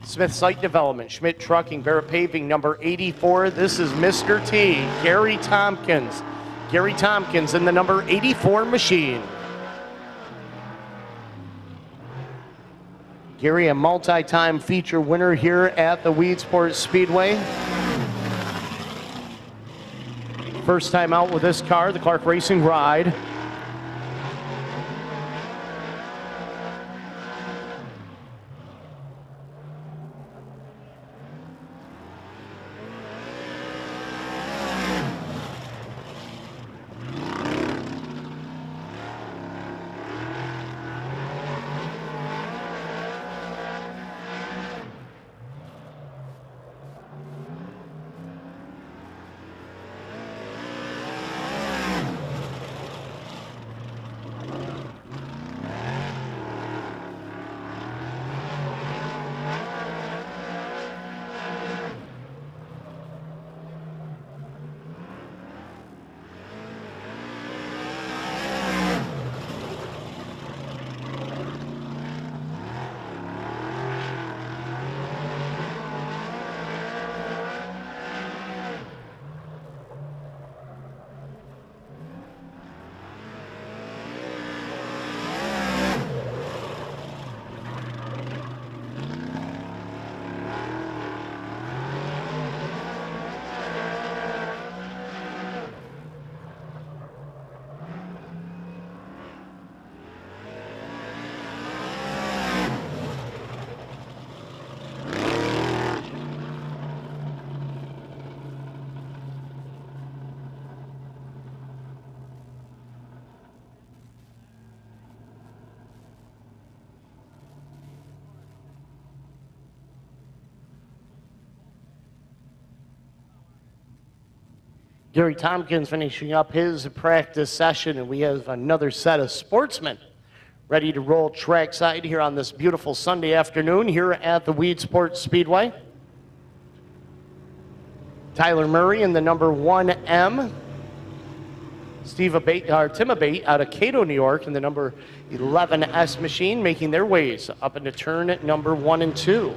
Smith Site Development, Schmidt Trucking, Barrett Paving, number 84. This is Mr. T, Gary Tompkins. Gary Tompkins in the number 84 machine. Gary, a multi-time feature winner here at the Weedsport Speedway. First time out with this car, the Clark Racing Ride. Gary Tompkins finishing up his practice session, and we have another set of sportsmen ready to roll trackside here on this beautiful Sunday afternoon here at the Weedsport Speedway. Tyler Murray in the number 1M. Tim Abate out of Cato, New York in the number 11S machine, making their ways up into turn at number 1 and 2.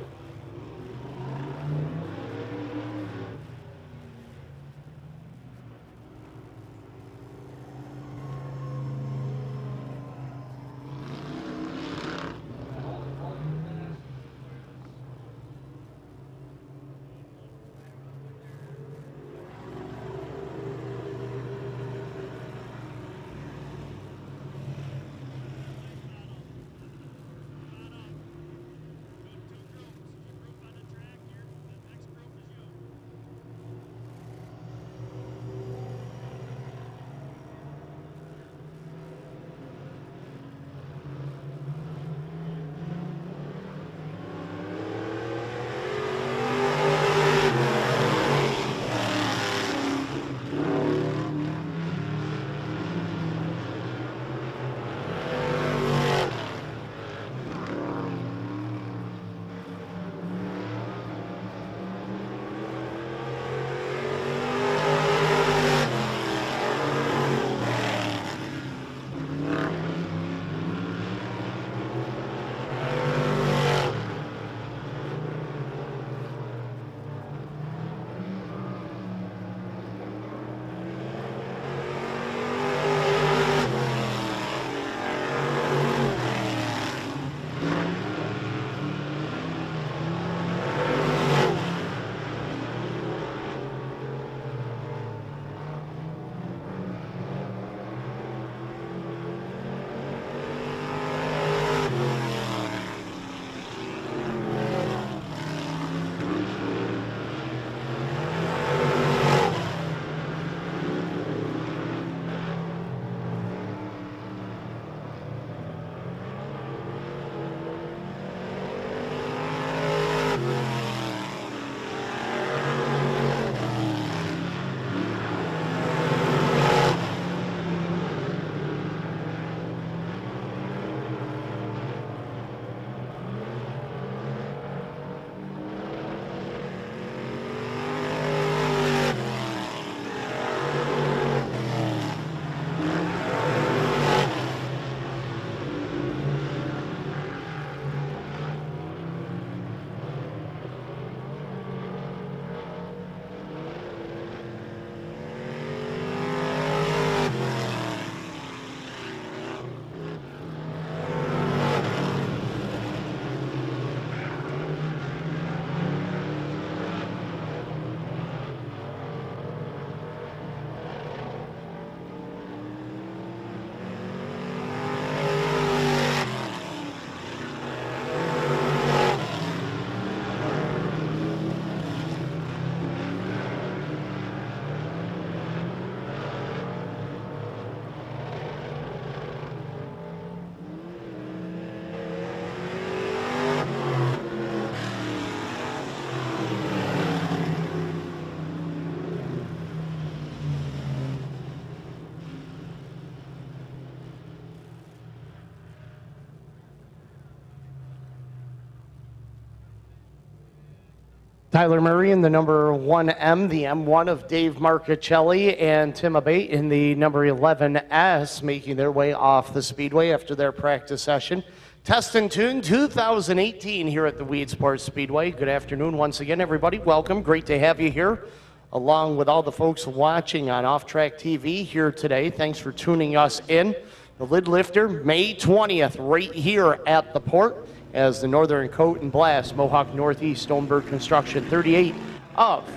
Tyler Murray in the number 1M, the M1 of Dave Marchicelli, and Tim Abate in the number 11S, making their way off the speedway after their practice session. Test and Tune 2018 here at the Weedsport Speedway. Good afternoon once again, everybody. Welcome. Great to have you here, along with all the folks watching on Off Track TV here today. Thanks for tuning us in. The Lid Lifter, May 20th, right here at the port, as the Northern Coat and Blast, Mohawk Northeast, Stoneberg Construction 38 of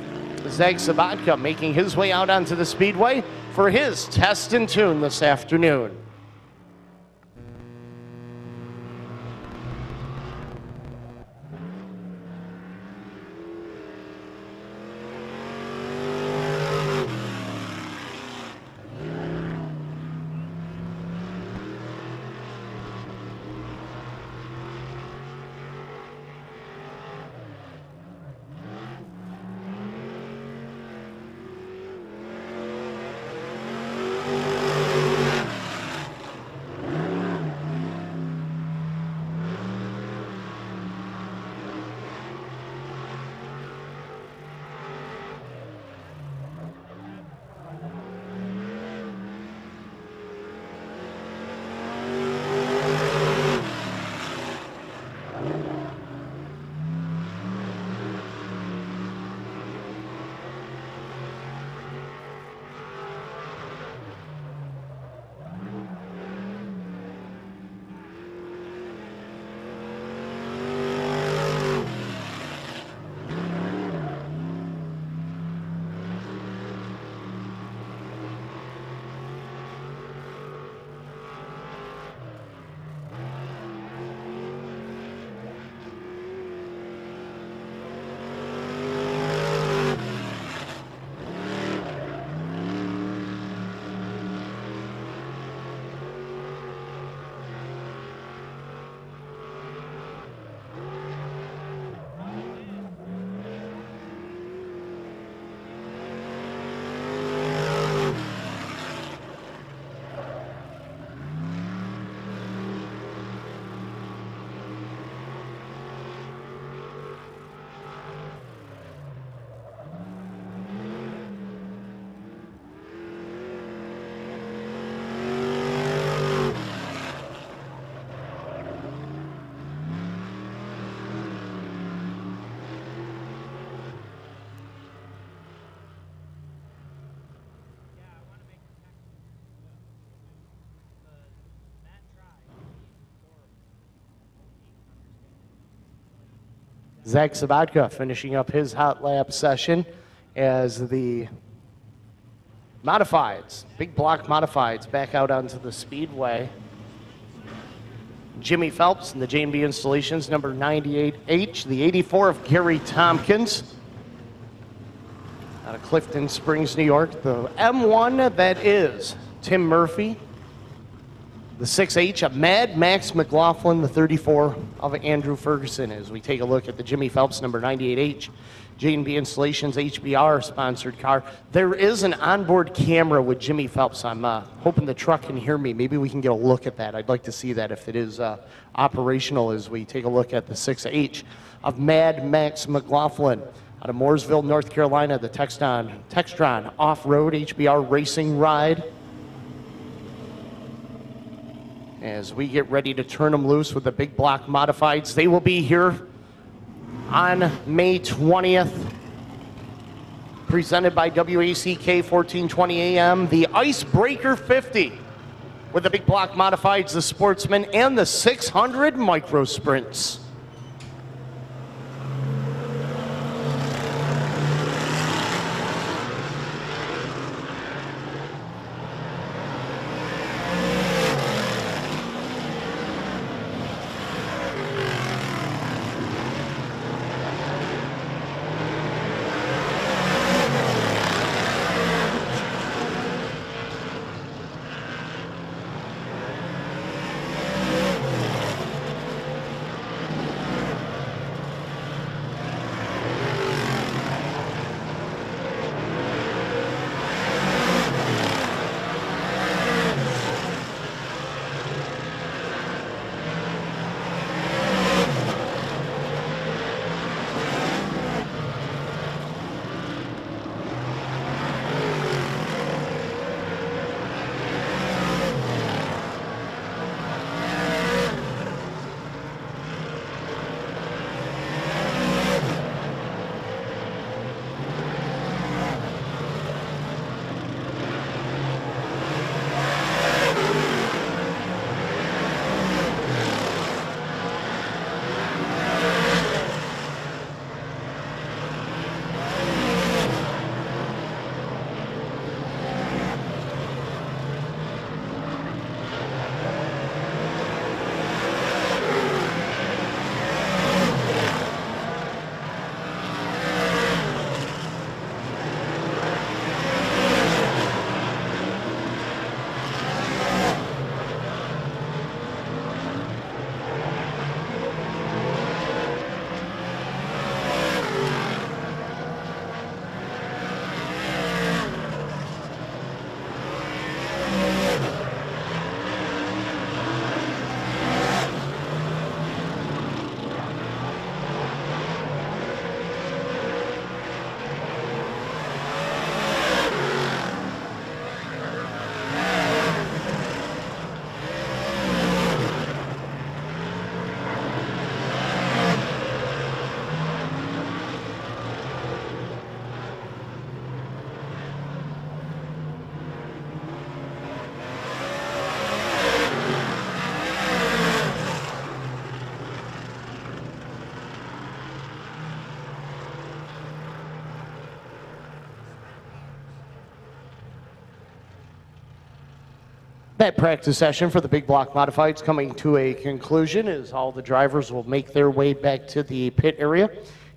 Zach Sabatka making his way out onto the speedway for his Test and Tune this afternoon. Zach Sabatka finishing up his hot lap session as the modifieds, big block modifieds, back out onto the speedway. Jimmy Phelps and the J&B Installations, number 98H, the 84 of Gary Tompkins, out of Clifton Springs, New York. The M1, that is Tim Murphy. The 6H of Mad Max McLaughlin, the 34 of Andrew Ferguson, as we take a look at the Jimmy Phelps number 98H J&B Installations HBR sponsored car. There is an onboard camera with Jimmy Phelps. I'm hoping the truck can hear me. Maybe we can get a look at that. I'd like to see that if it is operational as we take a look at the 6H of Mad Max McLaughlin out of Mooresville, North Carolina, the Textron Off-Road HBR Racing Ride. As we get ready to turn them loose with the big block modifieds, they will be here on May 20th, presented by WACK 1420 AM, the Icebreaker 50 with the big block modifieds, the Sportsman, and the 600 Micro Sprints. That practice session for the big block modifieds coming to a conclusion as all the drivers will make their way back to the pit area.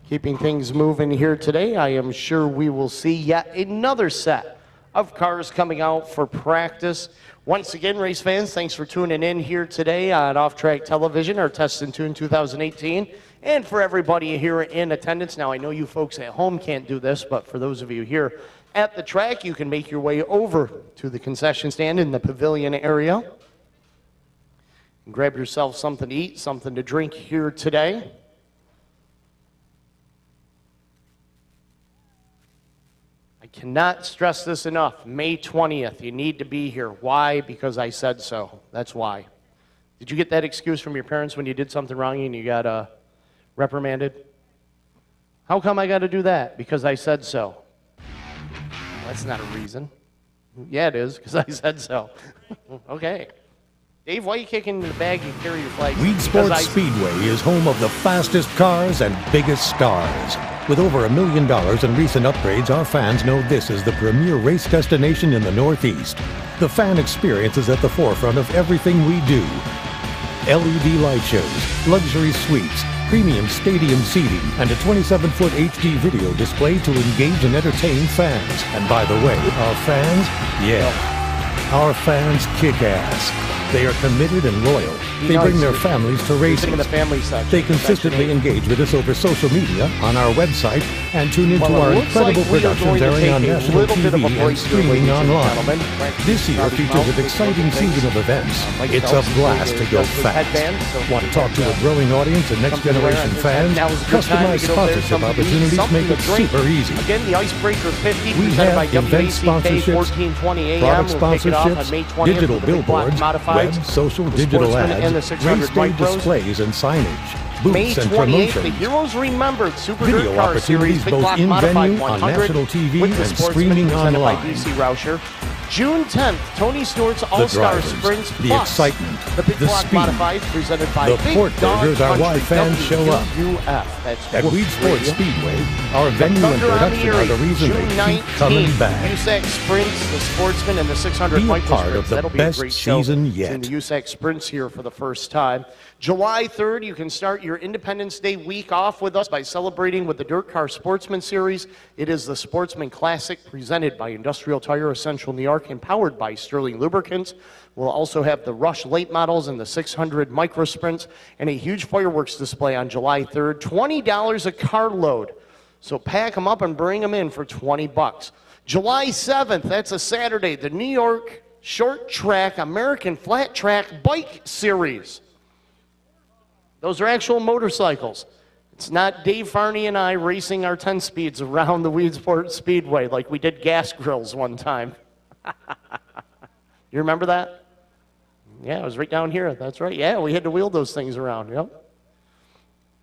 Keeping things moving here today, I am sure we will see yet another set of cars coming out for practice. Once again, race fans, thanks for tuning in here today on Off Track Television, our Test and Tune 2018. And for everybody here in attendance, now I know you folks at home can't do this, but for those of you here at the track, you can make your way over to the concession stand in the pavilion area and grab yourself something to eat, something to drink here today. I cannot stress this enough. May 20th, you need to be here. Why? Because I said so. That's why. Did you get that excuse from your parents when you did something wrong and you got reprimanded? How come I got to do that? Because I said so. That's not a reason. Yeah, it is, because I said so. Okay. Dave, why are you kicking in the bag and carry your flag? Weed Sports Speedway is home of the fastest cars and biggest stars. With over $1 million in recent upgrades, our fans know this is the premier race destination in the Northeast. The fan experience is at the forefront of everything we do. LED light shows, luxury suites, premium stadium seating, and a 27-foot HD video display to engage and entertain fans. And by the way, our fans, our fans kick ass. They are committed and loyal. They bring their families to races. They consistently engage with us over social media, on our website, and tune into our incredible productions airing on national TV and streaming online. This year features an exciting season of events. It's a blast to go fast. Want to talk to a growing audience and next generation fans? Customized sponsorship opportunities make it super easy. Again, the Icebreaker 50 we have event sponsorships, product sponsorships, digital billboards, web, social, digital ads, race day displays and signage, booths and promotions, the Heroes Remembered Super video Car Series, opportunities both in-venue, on national TV, and streaming online. DC Rauscher. June 10th, Tony Stewart's All-Star Sprints the plus excitement, the Big the Block speed, Modifieds presented by the Big Port Dog Burgers are why Country, fans show up. WUF. That's At Weed Sports Speedway, our venue and production are the reason they keep coming back. USAC Sprints, the Sportsman, and the 600 Be a Micro part of Sprints. the That'll be a best great show season in yet. the USAC Sprints here for the first time. July 3rd, you can start your Independence Day week off with us by celebrating with the Dirt Car Sportsman Series. It is the Sportsman Classic presented by Industrial Tire of Central New York and powered by Sterling Lubricants. We'll also have the Rush late models and the 600 Micro Sprints and a huge fireworks display on July 3rd. $20 a carload. So pack them up and bring them in for $20. July 7th, that's a Saturday, the New York Short Track American Flat Track Bike Series. Those are actual motorcycles. It's not Dave Farney and I racing our 10 speeds around the Weed Sports Speedway like we did gas grills one time. You remember that? Yeah, it was right down here. That's right. Yeah, we had to wheel those things around. Yep.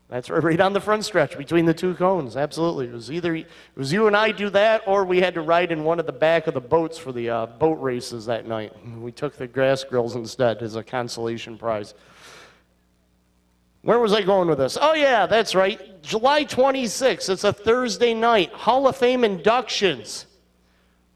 That's right on the front stretch between the two cones. Absolutely. It was you and I do that, or we had to ride in one of the back of the boats for the boat races that night. We took the gas grills instead as a consolation prize. Where was I going with this? Oh, yeah, that's right. July 26th, it's a Thursday night. Hall of Fame inductions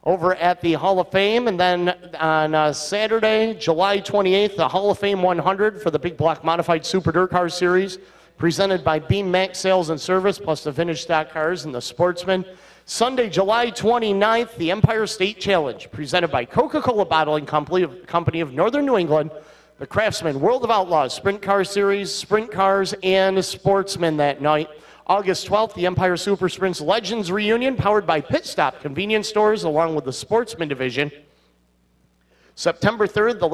over at the Hall of Fame. And then on Saturday, July 28th, the Hall of Fame 100 for the Big Block Modified Super Dirt Car Series, presented by Beam Max Sales and Service, plus the vintage stock cars and the Sportsman. Sunday, July 29th, the Empire State Challenge, presented by Coca-Cola Bottling Company of Northern New England, the Craftsman World of Outlaws Sprint Car Series, Sprint Cars, and Sportsman that night. August 12th, the Empire Super Sprints Legends Reunion, powered by Pit Stop Convenience Stores, along with the Sportsman Division. September 3rd, the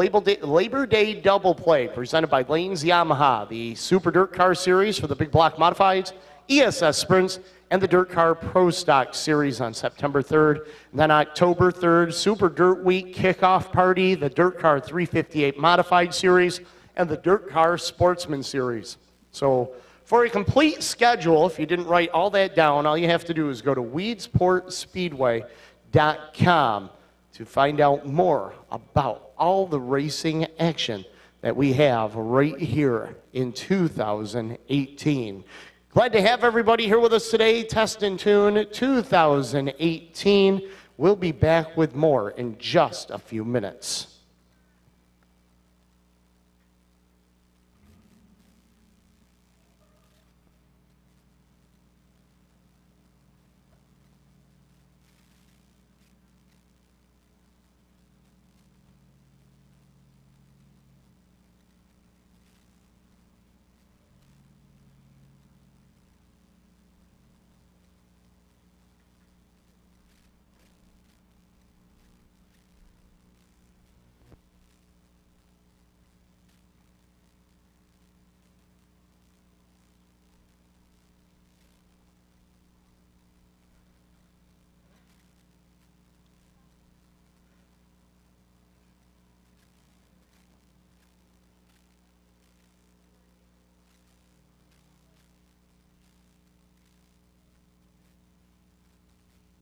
Labor Day Double Play, presented by Lanes Yamaha, the Super Dirt Car Series for the Big Block Modifieds, ESS Sprints, and the Dirt Car Pro Stock Series on September 3rd. And then October 3rd, Super Dirt Week Kickoff Party, the Dirt Car 358 Modified Series, and the Dirt Car Sportsman Series. So for a complete schedule, if you didn't write all that down, all you have to do is go to weedsportspeedway.com to find out more about all the racing action that we have right here in 2018. Glad to have everybody here with us today. Test and Tune 2018. We'll be back with more in just a few minutes.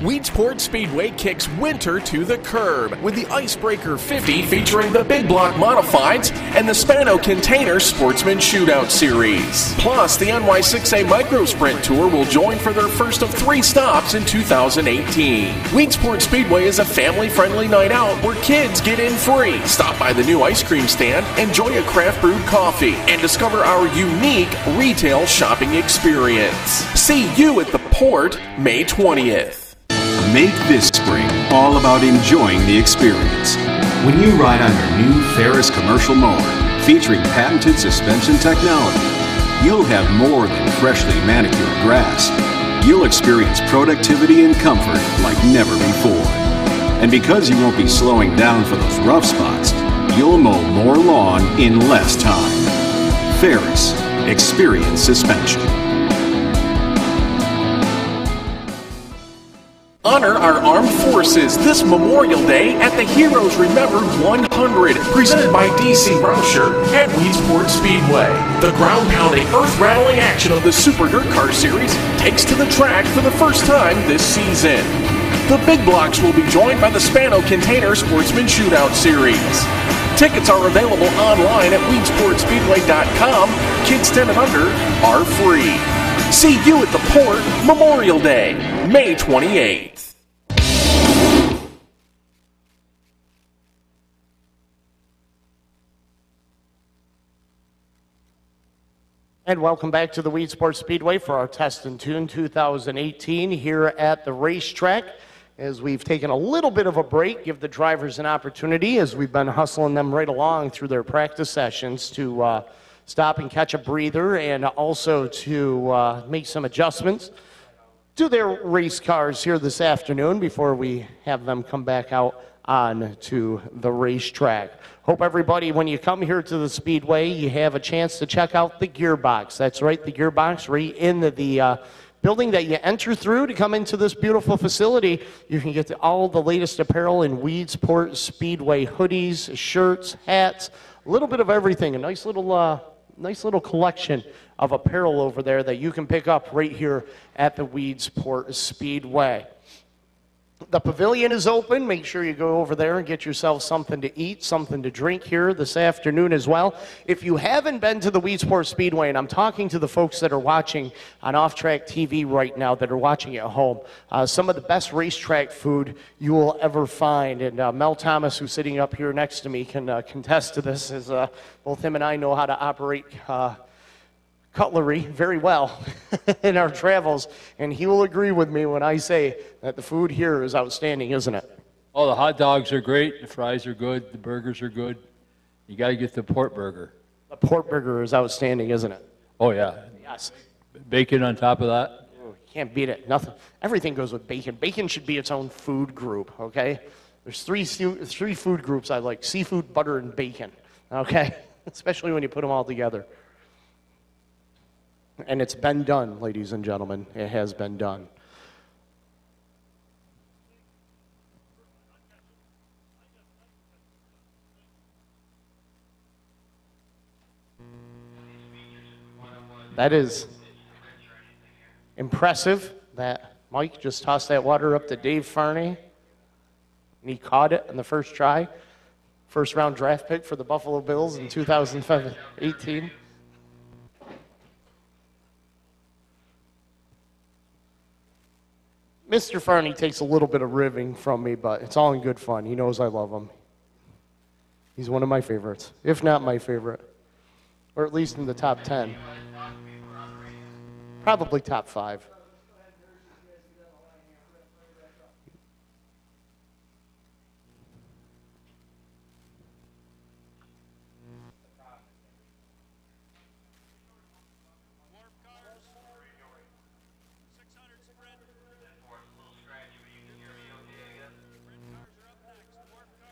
Weedsport Speedway kicks winter to the curb with the Icebreaker 50 featuring the Big Block Modifieds and the Spano Container Sportsman Shootout Series. Plus, the NY6A Micro Sprint Tour will join for their first of 3 stops in 2018. Weedsport Speedway is a family-friendly night out where kids get in free. Stop by the new ice cream stand, enjoy a craft brewed coffee, and discover our unique retail shopping experience. See you at the Port May 20th. Make this spring all about enjoying the experience. When you ride on your new Ferris commercial mower featuring patented suspension technology, you'll have more than freshly manicured grass. You'll experience productivity and comfort like never before. And because you won't be slowing down for those rough spots, you'll mow more lawn in less time. Ferris, experience suspension. Honor our armed forces this Memorial Day at the Heroes Remembered 100, presented by DC Rauscher at Weedsport Speedway. The ground-pounding, earth-rattling action of the Super Dirt Car Series takes to the track for the first time this season. The Big Blocks will be joined by the Spano Container Sportsman Shootout Series. Tickets are available online at weedsportspeedway.com. Kids 10 and under are free. See you at the Port Memorial Day, May 28th. And welcome back to the Weedsport Speedway for our Test and Tune 2018 here at the racetrack. As we've taken a little bit of a break, give the drivers an opportunity as we've been hustling them right along through their practice sessions to stop and catch a breather and also to make some adjustments to their race cars here this afternoon before we have them come back out on to the racetrack. Hope everybody, when you come here to the Speedway, you have a chance to check out the gearbox. That's right, the gearbox right in the building that you enter through to come into this beautiful facility. You can get all the latest apparel in Weedsport Speedway hoodies, shirts, hats, a little bit of everything. A nice little collection of apparel over there that you can pick up right here at the Weedsport Speedway. The pavilion is open. Make sure you go over there and get yourself something to eat, something to drink here this afternoon as well. If you haven't been to the Weedsport Speedway, and I'm talking to the folks that are watching on Off-Track TV right now that are watching at home, some of the best racetrack food you will ever find. And Mel Thomas, who's sitting up here next to me, can contest to this, as both him and I know how to operate cutlery very well in our travels, and he will agree with me when I say that the food here is outstanding, isn't it? Oh, the hot dogs are great, the fries are good, the burgers are good. You got to get the pork burger. The pork burger is outstanding, isn't it? Oh, yeah. Yes. Bacon on top of that. Oh, you can't beat it. Nothing. Everything goes with bacon. Bacon should be its own food group, okay? There's three food groups I like: seafood, butter, and bacon, okay? Especially when you put them all together. And it's been done, ladies and gentlemen. It has been done. That is impressive that Mike just tossed that water up to Dave Farney, and he caught it in the first try. First round draft pick for the Buffalo Bills in 2018. Mr. Farney takes a little bit of ribbing from me, but it's all in good fun. He knows I love him. He's one of my favorites, if not my favorite, or at least in the top 10. Probably top 5.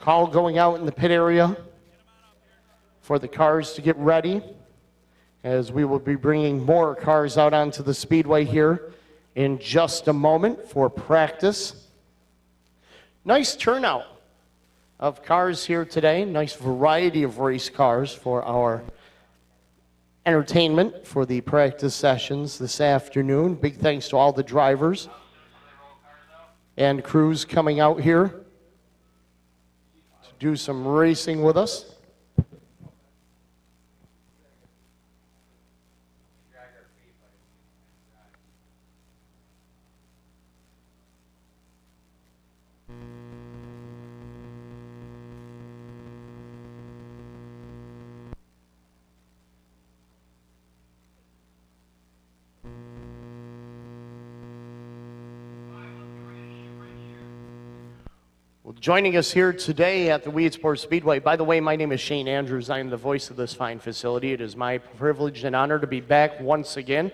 Call going out in the pit area for the cars to get ready, as we will be bringing more cars out onto the speedway here in just a moment for practice. Nice turnout of cars here today. Nice variety of race cars for our entertainment for the practice sessions this afternoon. Big thanks to all the drivers and crews coming out here to do some racing with us. Well, joining us here today at the Weedsport Speedway, by the way, my name is Shane Andrews. I am the voice of this fine facility. It is my privilege and honor to be back once again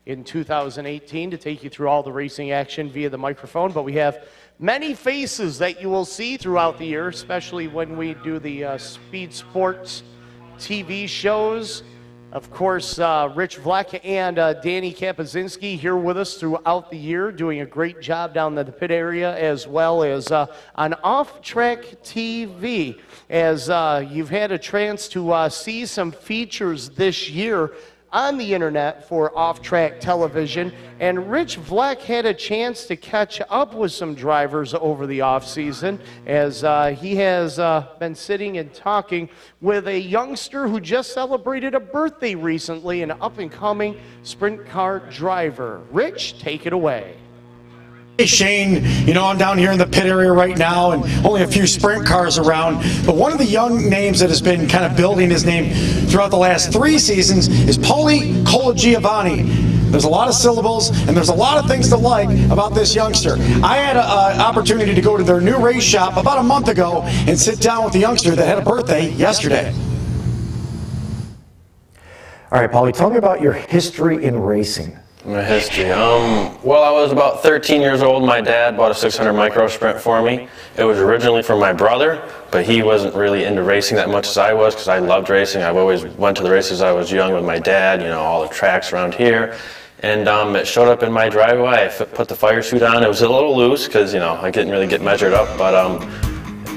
in 2018 to take you through all the racing action via the microphone. But we have many faces that you will see throughout the year, especially when we do the Speed Sports TV shows. Of course, Rich Vleck and Danny Kapazinski here with us throughout the year, doing a great job down in the pit area, as well as on Off Track TV, as you've had a chance to see some features this year on the internet for Off Track Television. And Rich Vleck had a chance to catch up with some drivers over the off season, as he has been sitting and talking with a youngster who just celebrated a birthday recently, an up-and-coming sprint car driver. Rich, take it away. Hey Shane, you know, I'm down here in the pit area right now and only a few sprint cars around, but one of the young names that has been kind of building his name throughout the last 3 seasons is Paulie Colagiovanni. There's a lot of syllables and there's a lot of things to like about this youngster. I had an opportunity to go to their new race shop about a month ago and sit down with the youngster that had a birthday yesterday. All right, Paulie, tell me about your history in racing. My history. Well, I was about 13 years old. My dad bought a 600 micro sprint for me. It was originally for my brother, but he wasn't really into racing that much as I was, because I loved racing. I've always went to the races I was young with my dad, you know, all the tracks around here. And it showed up in my driveway. I put the fire suit on. It was a little loose because, you know, I didn't really get measured up, but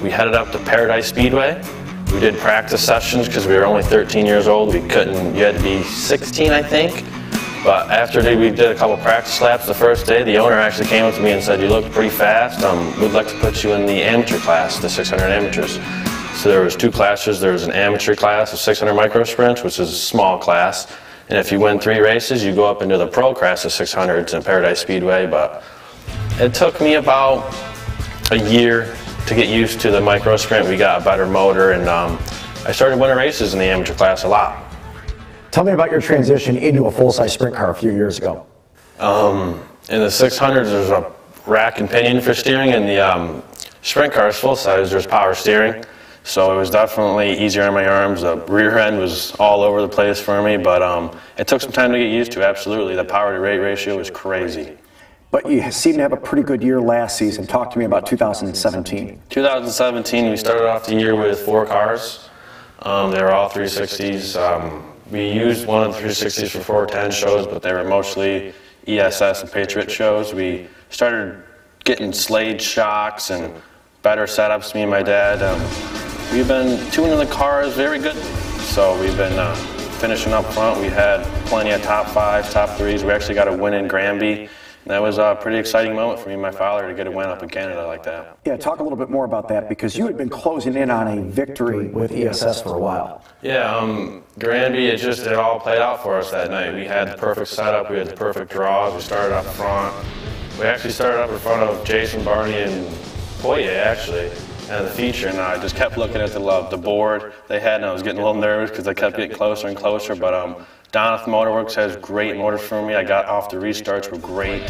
we headed up to Paradise Speedway. We did practice sessions because we were only 13 years old. We couldn't, you had to be 16, I think. But after we did a couple practice laps the first day, the owner actually came up to me and said, "You look pretty fast. We'd like to put you in the amateur class, the 600 amateurs." So there was 2 classes. There was an amateur class of 600 micro sprints, which is a small class. And if you win 3 races, you go up into the pro class of 600s in Paradise Speedway. But it took me about a year to get used to the micro sprint. We got a better motor, and I started winning races in the amateur class a lot. Tell me about your transition into a full-size sprint car a few years ago. In the 600s, there's a rack and pinion for steering. In the sprint cars, full-size, there's power steering. So it was definitely easier on my arms. The rear end was all over the place for me, but it took some time to get used to, absolutely. The power-to-rate ratio was crazy. But you seem to have a pretty good year last season. Talk to me about 2017. 2017, we started off the year with 4 cars. They were all 360s. We used one of the 360s for 410 shows, but they were mostly ESS and Patriot shows. We started getting Slade shocks and better setups, me and my dad. We've been tuning the cars very good. So we've been finishing up front. We had plenty of top 5s, top 3s. We actually got a win in Granby. And that was a pretty exciting moment for me and my father to get a win up in Canada like that. Yeah, talk a little bit more about that, because you had been closing in on a victory with ESS for a while. Yeah, Granby, it all played out for us that night. We had the perfect setup, we had the perfect draws, we started up front. We actually started up in front of Jason Barney and Poirier, actually, and the feature, and I just kept looking at the board they had, and I was getting a little nervous because I kept getting closer and closer, but Donath Motorworks has great motors for me. I got off the restarts were great,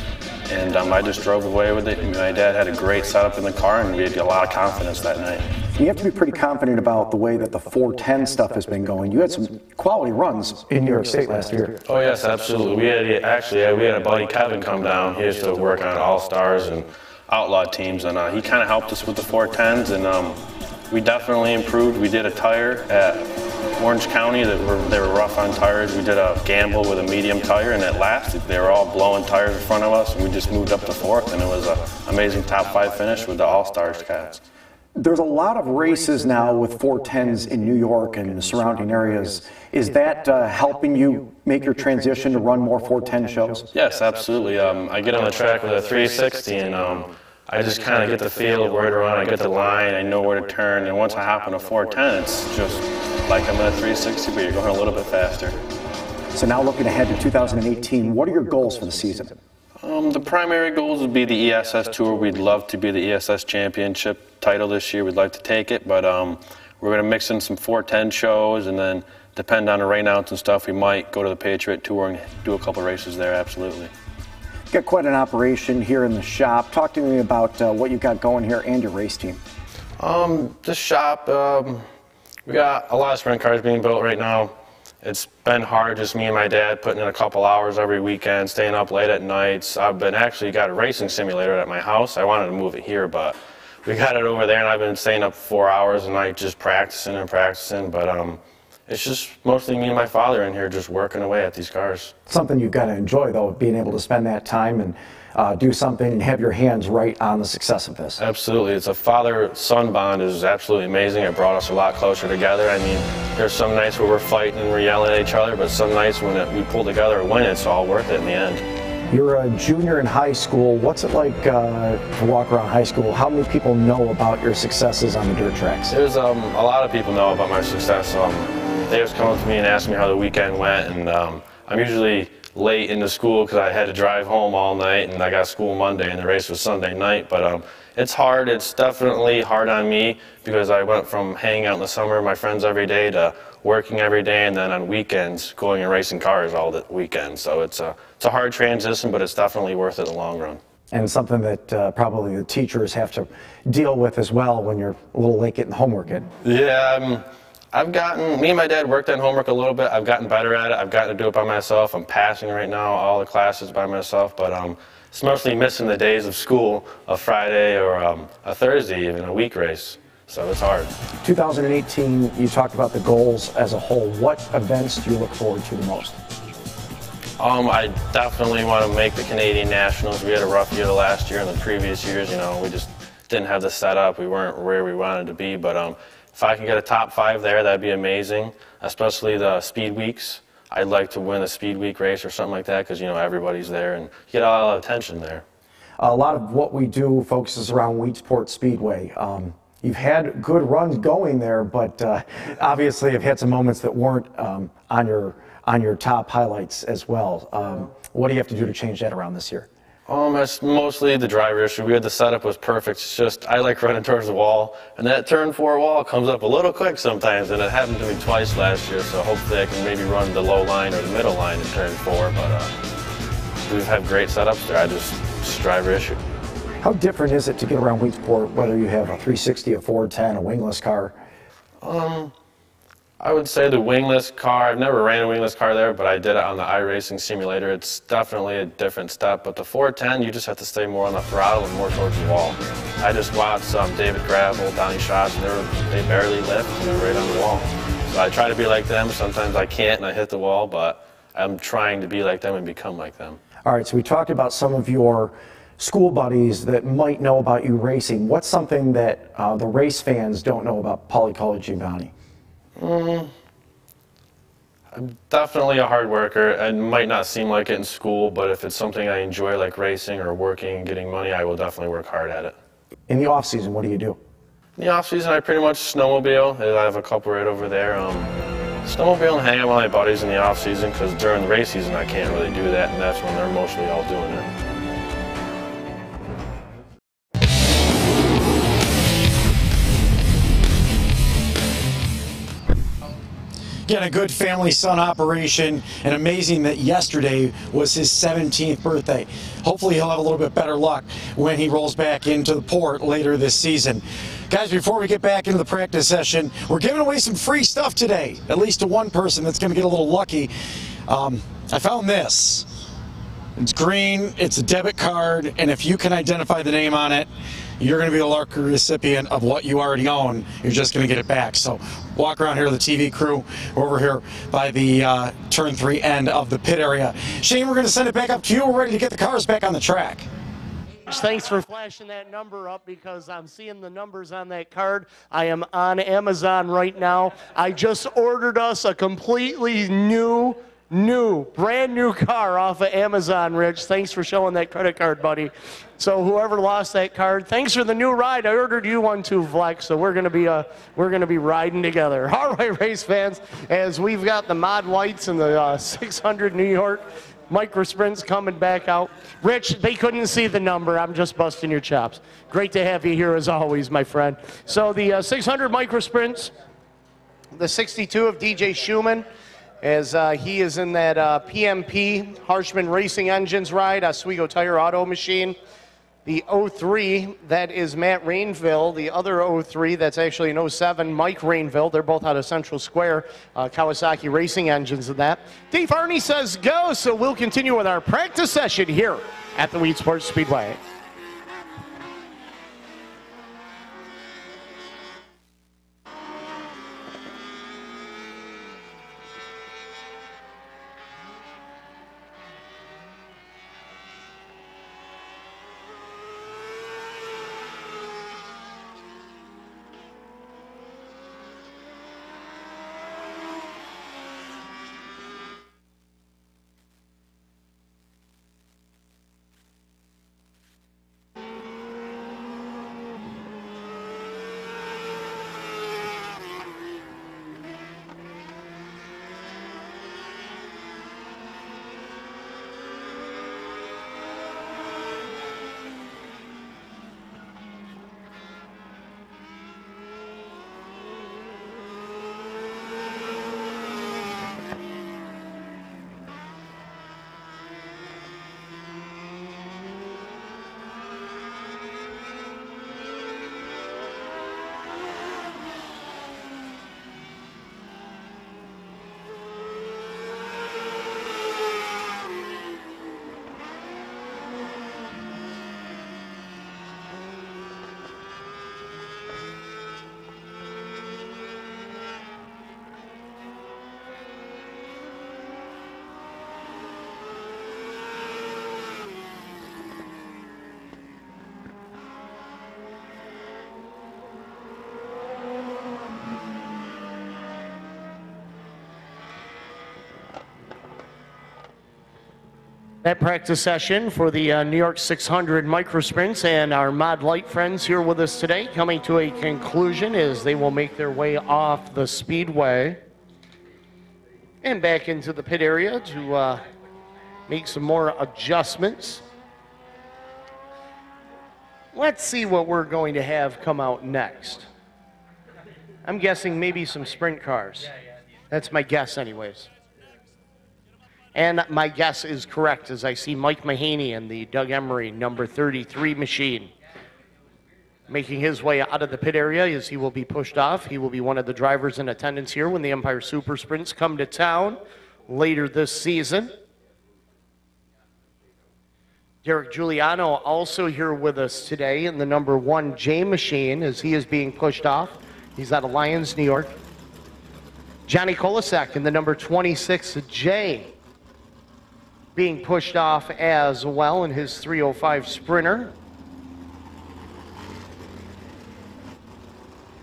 and I just drove away with it. My dad had a great setup in the car, and we had a lot of confidence that night. You have to be pretty confident about the way that the 410 stuff has been going. You had some quality runs in New York State last year. Oh yes, absolutely. We had a buddy, Kevin, come down. He used to work on All-Stars and Outlaw teams, and he kind of helped us with the 410s, and we definitely improved. We did a tire at Orange County they were rough on tires. We did a gamble with a medium tire, and it lasted. They were all blowing tires in front of us, and we just moved up to 4th, and it was an amazing top 5 finish with the All-Stars cats. There's a lot of races now with 410s in New York and the surrounding areas. Is that helping you make your transition to run more 410 shows? Yes, absolutely. I get on the track with a 360, and I just kind of get the feel of where to run. I get the line, I know where to turn, and once I hop on a 410, it's just like I'm at a 360, but you're going a little bit faster. So now looking ahead to 2018, what are your goals for the season? The primary goals would be the ESS Tour. We'd love to be the ESS Championship title this year. We'd like to take it, but we're going to mix in some 410 shows, and then depend on the rainouts and stuff, we might go to the Patriot Tour and do a couple races there, absolutely. You've got quite an operation here in the shop. Talk to me about what you've got going here and your race team. This shop, we got a lot of sprint cars being built right now. It's been hard, just me and my dad putting in a couple hours every weekend, staying up late at nights. I've been actually got a racing simulator at my house. I wanted to move it here, but we got it over there, and I've been staying up 4 hours a night just practicing and practicing. But it's just mostly me and my father in here just working away at these cars. Something you've got to enjoy, though, being able to spend that time and do something and have your hands right on the success of this. Absolutely. It's a father-son bond is absolutely amazing. It brought us a lot closer together. I mean, there's some nights where we're fighting and we're yelling at each other, but some nights when we pull together and win, it's all worth it in the end. You're a junior in high school. What's it like to walk around high school? How many people know about your successes on the dirt tracks? There's a lot of people know about my success. They just come up to me and ask me how the weekend went, and I'm usually late into school because I had to drive home all night, and I got school Monday and the race was Sunday night. But it's hard. It's definitely hard on me because I went from hanging out in the summer with my friends every day to working every day, and then on weekends going and racing cars all the weekends. So it's a hard transition, but it's definitely worth it in the long run. And something that probably the teachers have to deal with as well when you're a little late getting homework in. Yeah, me and my dad worked on homework a little bit. I've gotten better at it. I've gotten to do it by myself. I'm passing right now all the classes by myself, but it's mostly missing the days of school, a Friday or a Thursday, even a week race. So it's hard. 2018, you talked about the goals as a whole. What events do you look forward to the most? I definitely want to make the Canadian Nationals. We had a rough year the last year, and the previous years, you know, we just didn't have the setup. We weren't where we wanted to be, but if I can get a top 5 there, that'd be amazing, especially the speed weeks. I'd like to win a speed week race or something like that because, you know, everybody's there and you get a lot of attention there. A lot of what we do focuses around Weedsport Speedway. You've had good runs going there, but obviously you've had some moments that weren't on your top highlights as well. What do you have to do to change that around this year? It's mostly the driver issue. The setup was perfect. It's just I like running towards the wall, and that turn 4 wall comes up a little quick sometimes, and it happened to me twice last year, so hopefully I can maybe run the low line or the middle line in turn 4, but we have great setups there. It's a driver issue. How different is it to get around Weedsport, whether you have a 360, a 410, a wingless car? I would say the wingless car, I've never ran a wingless car there, but I did it on the iRacing simulator. It's definitely a different step, but the 410, you just have to stay more on the throttle and more towards the wall. I just watched David Gravel, Donnie Schatz, and they barely lift, and they're right on the wall. So I try to be like them. Sometimes I can't and I hit the wall, but I'm trying to be like them and become like them. All right, so we talked about some of your school buddies that might know about you racing. What's something that the race fans don't know about Paulie Colagiovanni? I'm definitely a hard worker. It might not seem like it in school, but if it's something I enjoy, like racing or working and getting money, I will definitely work hard at it. In the off season, what do you do? In the off season, I pretty much snowmobile. I have a couple right over there. Snowmobile and hang out with my buddies in the off season, because during the race season I can't really do that, and that's when they're mostly all doing it. Again, a good family-son operation, and amazing that yesterday was his 17th birthday. Hopefully he'll have a little bit better luck when he rolls back into the port later this season. Guys, before we get back into the practice session, we're giving away some free stuff today, at least to one person that's going to get a little lucky. I found this. It's green, it's a debit card, and if you can identify the name on it, you're going to be the lucky recipient of what you already own. You're just going to get it back. So walk around here, the TV crew. We're over here by the turn 3 end of the pit area. Shane, we're going to send it back up to you. We're ready to get the cars back on the track. Thanks for flashing that number up, because I'm seeing the numbers on that card. I am on Amazon right now. I just ordered us a completely new brand new car off of Amazon, Rich. Thanks for showing that credit card, buddy. So whoever lost that card, thanks for the new ride. I ordered you one too, Flex. So we're gonna be riding together. All right, race fans, as we've got the Mod Whites and the 600 New York Micro Sprints coming back out. Rich, they couldn't see the number. I'm just busting your chops. Great to have you here as always, my friend. So the 600 Micro Sprints, the 62 of DJ Schumann, as he is in that PMP Harshman Racing Engines ride, Oswego Tire Auto Machine. The 03, that is Matt Rainville. The other 03, that's actually an 07, Mike Rainville. They're both out of Central Square, Kawasaki Racing Engines and that. Dave Arney says go, so we'll continue with our practice session here at the Weed Sports Speedway. That practice session for the New York 600 Micro Sprints and our Mod Light friends here with us today coming to a conclusion as they will make their way off the speedway and back into the pit area to make some more adjustments. Let's see what we're going to have come out next. I'm guessing maybe some sprint cars. That's my guess anyways. And my guess is correct as I see Mike Mahaney and the Doug Emery number 33 machine making his way out of the pit area as he will be pushed off. He will be one of the drivers in attendance here when the Empire Super Sprints come to town later this season. Derek Giuliano also here with us today in the number 1 J machine as he is being pushed off. He's out of Lyons, New York. Johnny Kolasek in the number 26 J being pushed off as well in his 305 Sprinter.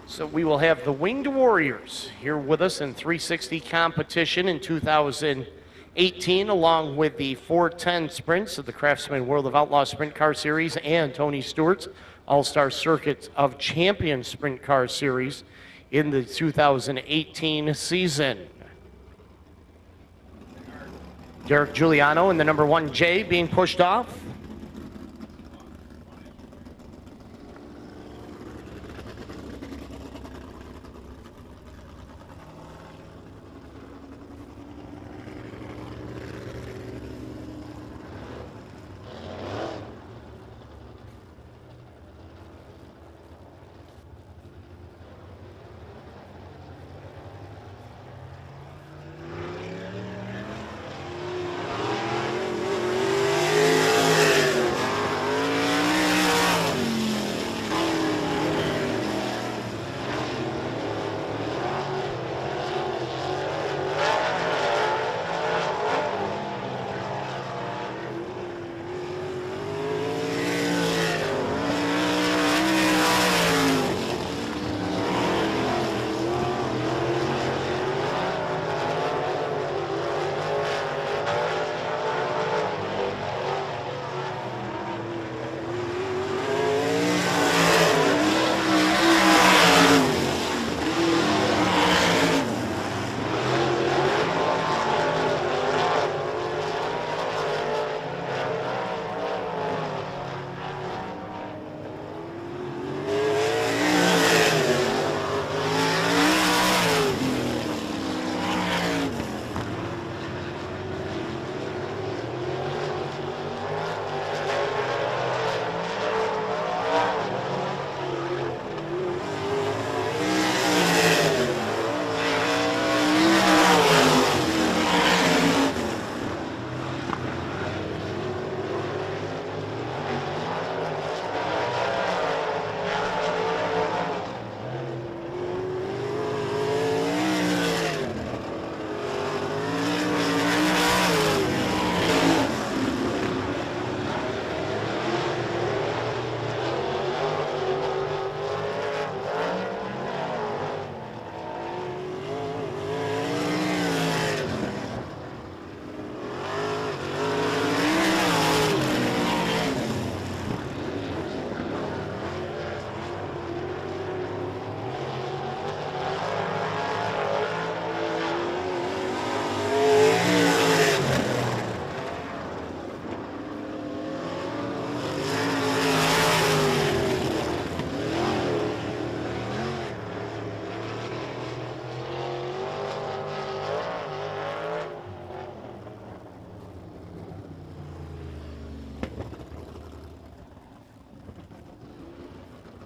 So we will have the Winged Warriors here with us in 360 competition in 2018, along with the 410 sprints of the Craftsman World of Outlaw Sprint Car Series and Tony Stewart's All-Star Circuit of Champions Sprint Car Series in the 2018 season. Derek Giuliano in the number 1 J being pushed off.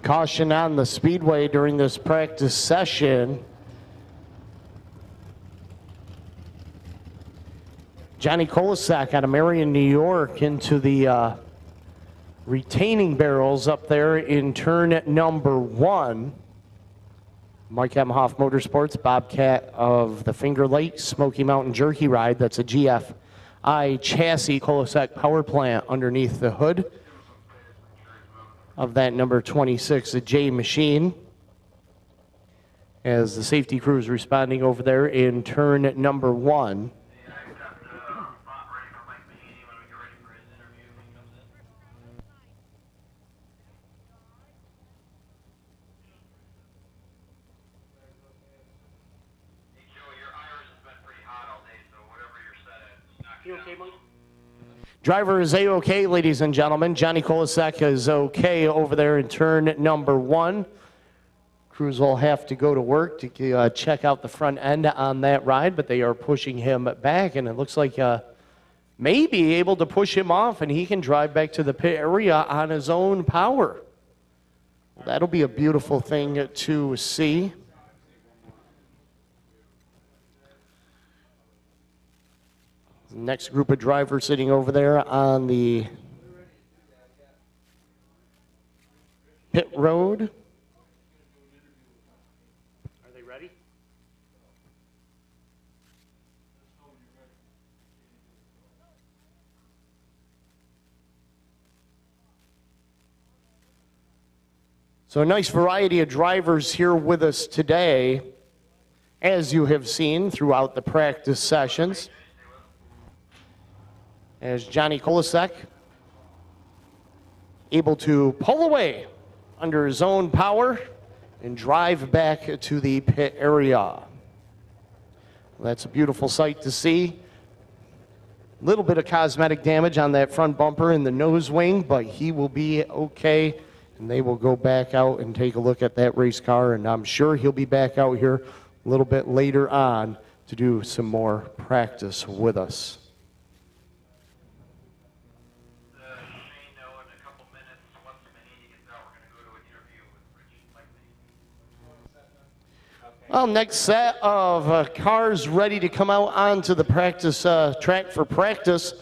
Caution on the speedway during this practice session. Johnny Kolisak out of Marion, New York into the retaining barrels up there in turn number 1. Mike Emhoff Motorsports, Bobcat of the Finger Lakes, Smoky Mountain Jerky Ride. That's a GFI chassis Kolisak power plant underneath the hood of that number 26, a J machine. As the safety crew is responding over there in turn number 1. Driver is A-OK, ladies and gentlemen. Johnny Kolisak is okay over there in turn number 1. Crews will have to go to work to check out the front end on that ride, but they are pushing him back, and it looks like may be able to push him off, and he can drive back to the pit area on his own power. Well, that'll be a beautiful thing to see. Next group of drivers sitting over there on the pit road. Are they ready? So a nice variety of drivers here with us today, as you have seen throughout the practice sessions. As Johnny Kolisak able to pull away under his own power and drive back to the pit area. Well, that's a beautiful sight to see. A little bit of cosmetic damage on that front bumper and the nose wing, but he will be okay, and they will go back out and take a look at that race car, and I'm sure he'll be back out here a little bit later on to do some more practice with us. Well, next set of cars ready to come out onto the practice track for practice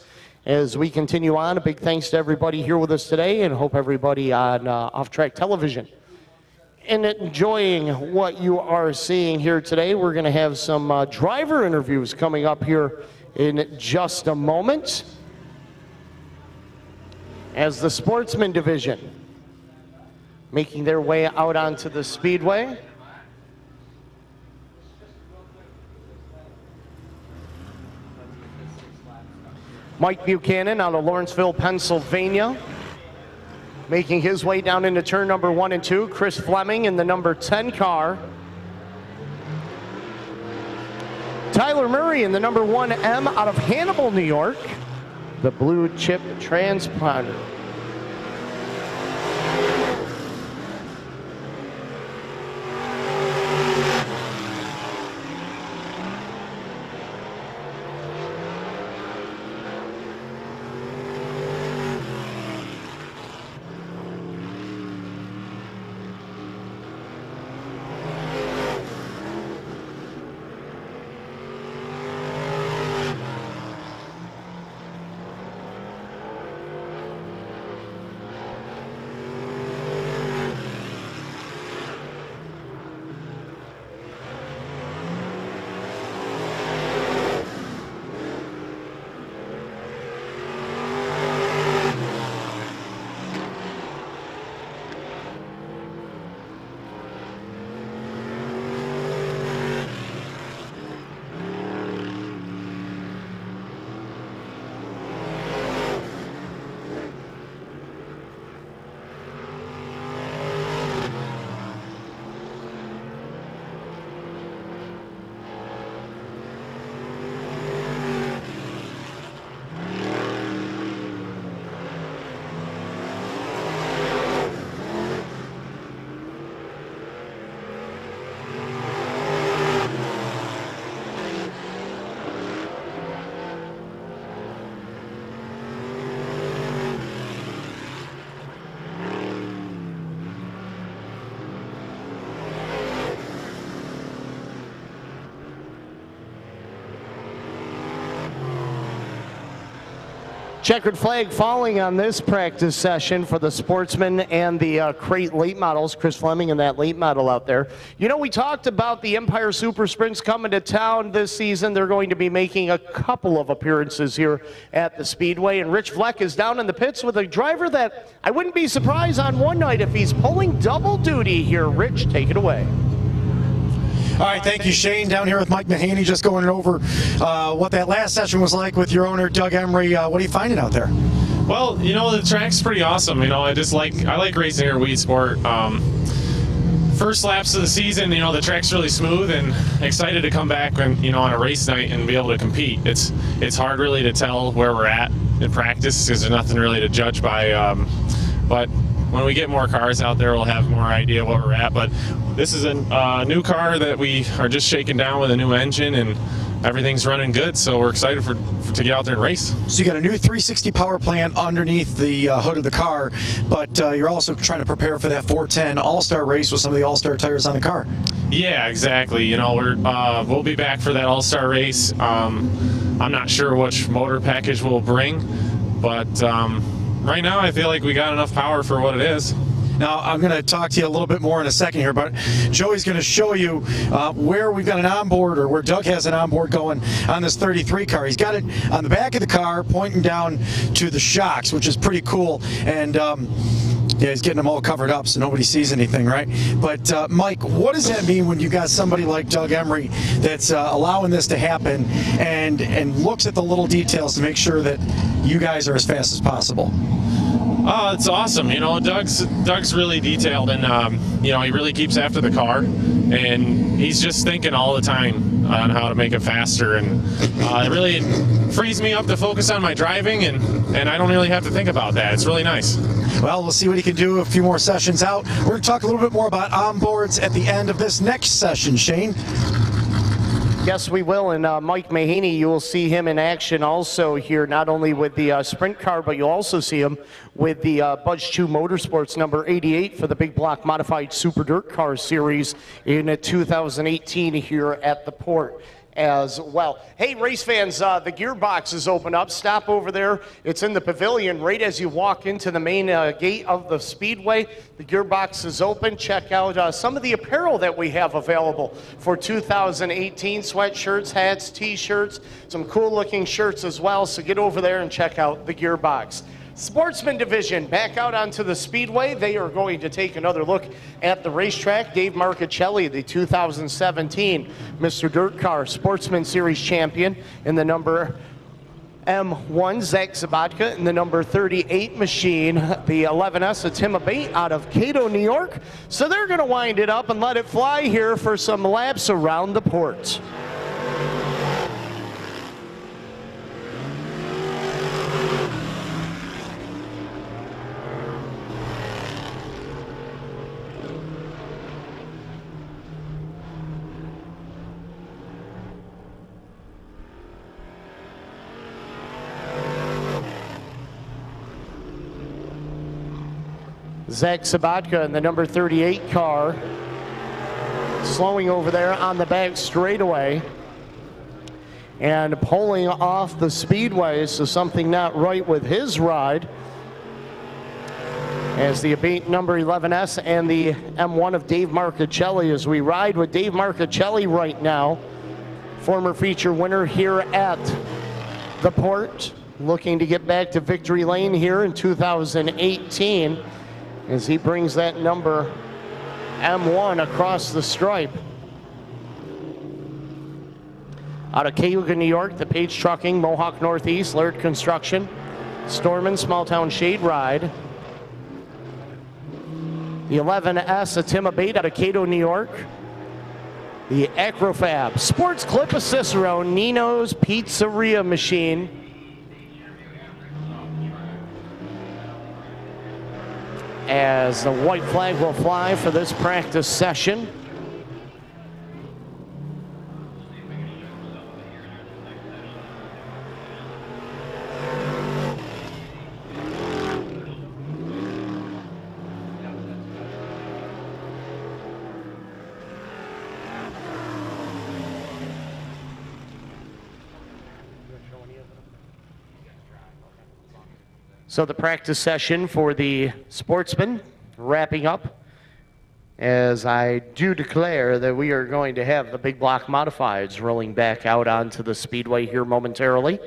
as we continue on. A big thanks to everybody here with us today, and hope everybody on Off Track Television and enjoying what you are seeing here today. We're going to have some driver interviews coming up here in just a moment as the Sportsman division making their way out onto the speedway. Mike Buchanan out of Lawrenceville, Pennsylvania, making his way down into turn number 1 and 2. Chris Fleming in the number 10 car. Tyler Murray in the number 1M out of Hannibal, New York, the blue chip transponder. Checkered flag falling on this practice session for the Sportsman and the Crate late models. Chris Fleming and that late model out there. You know, we talked about the Empire Super Sprints coming to town this season. They're going to be making a couple of appearances here at the Speedway. And Rich Vleck is down in the pits with a driver that I wouldn't be surprised on one night if he's pulling double duty here. Rich, take it away. All right, thank you, Shane. Down here with Mike Mahaney, just going over what that last session was like with your owner, Doug Emery. What are you finding out there? Well, you know, the track's pretty awesome. You know, I like racing here at Weed Sport. First laps of the season, you know, the track's really smooth, and excited to come back and, you know, on a race night and be able to compete. It's hard really to tell where we're at in practice because there's nothing really to judge by. But when we get more cars out there, we'll have more idea where we're at. But this is a new car that we are just shaking down with a new engine, and everything's running good. So we're excited to get out there and race. So you got a new 360 power plant underneath the hood of the car, but you're also trying to prepare for that 410 All-Star race with some of the All-Star tires on the car. Yeah, exactly. You know, we'll be back for that All-Star race. I'm not sure which motor package we'll bring, but right now I feel like we got enough power for what it is. Now, I'm going to talk to you a little bit more in a second here, but Joey's going to show you where we've got an onboard, or where Doug has an onboard going on this 33 car. He's got it on the back of the car pointing down to the shocks, which is pretty cool. And yeah, he's getting them all covered up so nobody sees anything, right? But Mike, what does that mean when you got somebody like Doug Emery that's allowing this to happen and looks at the little details to make sure that you guys are as fast as possible? Oh, it's awesome. You know, Doug's really detailed, and you know, he really keeps after the car, and he's just thinking all the time on how to make it faster, and it really frees me up to focus on my driving, and I don't really have to think about that. It's really nice. Well, we'll see what he can do a few more sessions out. We're going to talk a little bit more about onboards at the end of this next session, Shane. Yes, we will, and Mike Mahaney, you will see him in action also here, not only with the sprint car, but you'll also see him with the Budge 2 Motorsports number 88 for the Big Block Modified Super Dirt Car Series in 2018 here at the port as well. Hey, race fans, the gearbox is open up. Stop over there. It's in the pavilion right as you walk into the main gate of the Speedway. The gearbox is open. Check out some of the apparel that we have available for 2018. Sweatshirts, hats, t-shirts, some cool looking shirts as well. So get over there and check out the gearbox. Sportsman division back out onto the Speedway. They are going to take another look at the racetrack. Dave Marcichelli, the 2017 Mr. Dirt Car Sportsman Series champion in the number M1, Zach Sabatka in the number 38 machine, the 11S of Tim Abate out of Cato, New York. So they're going to wind it up and let it fly here for some laps around the port. Zach Sabatka in the number 38 car, slowing over there on the back straightaway and pulling off the Speedway, so something not right with his ride as the Abate number 11S and the M1 of Dave Marcichelli, as we ride with Dave Marcichelli right now, former feature winner here at the port, looking to get back to victory lane here in 2018. As he brings that number M1 across the stripe. Out of Cayuga, New York, the Page Trucking, Mohawk Northeast, Laird Construction, Storman, Small Town Shade Ride. The 11S of Tim Abate out of Cato, New York. The Acrofab, Sports Clip of Cicero, Nino's Pizzeria Machine. As the white flag will fly for this practice session. So the practice session for the sportsmen wrapping up, as I do declare that we are going to have the big block modifieds rolling back out onto the speedway here momentarily.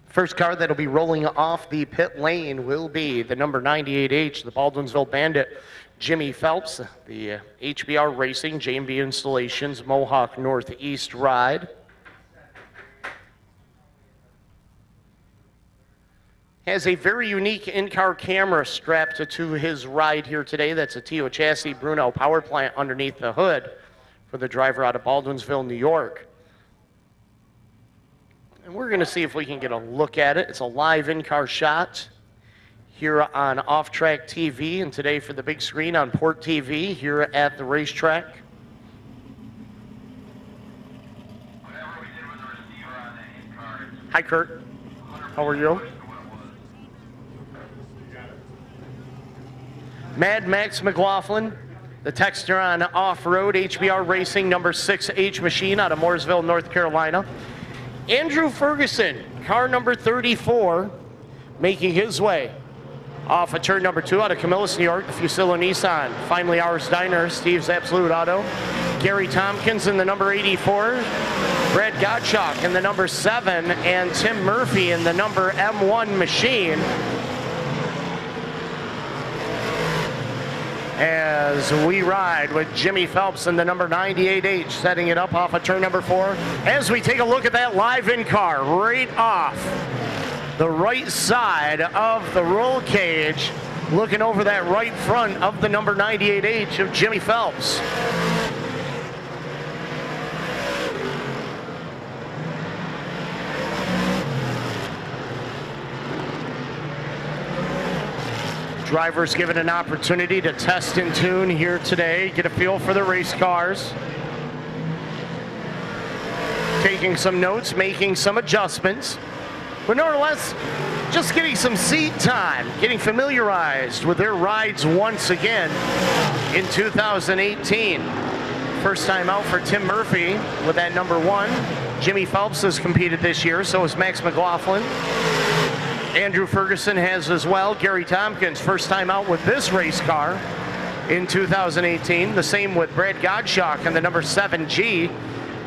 First car that'll be rolling off the pit lane will be the number 98H, the Baldwinsville Bandit, Jimmy Phelps, the HBR Racing, J&B Installations, Mohawk Northeast ride. Has a very unique in-car camera strapped to his ride here today. That's a Tio Chassis Bruno power plant underneath the hood for the driver out of Baldwinsville, New York. And we're going to see if we can get a look at it. It's a live in-car shot here on Off Track TV, and today for the big screen on Port TV here at the racetrack. Hi, Kurt. How are you? Mad Max McLaughlin, the Textron Off-Road HBR Racing number 6H machine out of Mooresville, North Carolina. Andrew Ferguson, car number 34, making his way off of turn number 2 out of Camillus, New York, Fusillo Nissan. Finally Ours Diner, Steve's Absolute Auto. Gary Tompkins in the number 84. Brad Gottschalk in the number 7. And Tim Murphy in the number M1 machine. As we ride with Jimmy Phelps in the number 98H, setting it up off of turn number 4. As we take a look at that live in-car right off the right side of the roll cage, looking over that right front of the number 98H of Jimmy Phelps. Drivers given an opportunity to test and tune here today, get a feel for the race cars. Taking some notes, making some adjustments, but nonetheless, just getting some seat time, getting familiarized with their rides once again in 2018. First time out for Tim Murphy with that number 1. Jimmy Phelps has competed this year, so has Max McLaughlin. Andrew Ferguson has as well. Gary Tompkins, first time out with this race car in 2018. The same with Brad Gottschalk and the number 7G.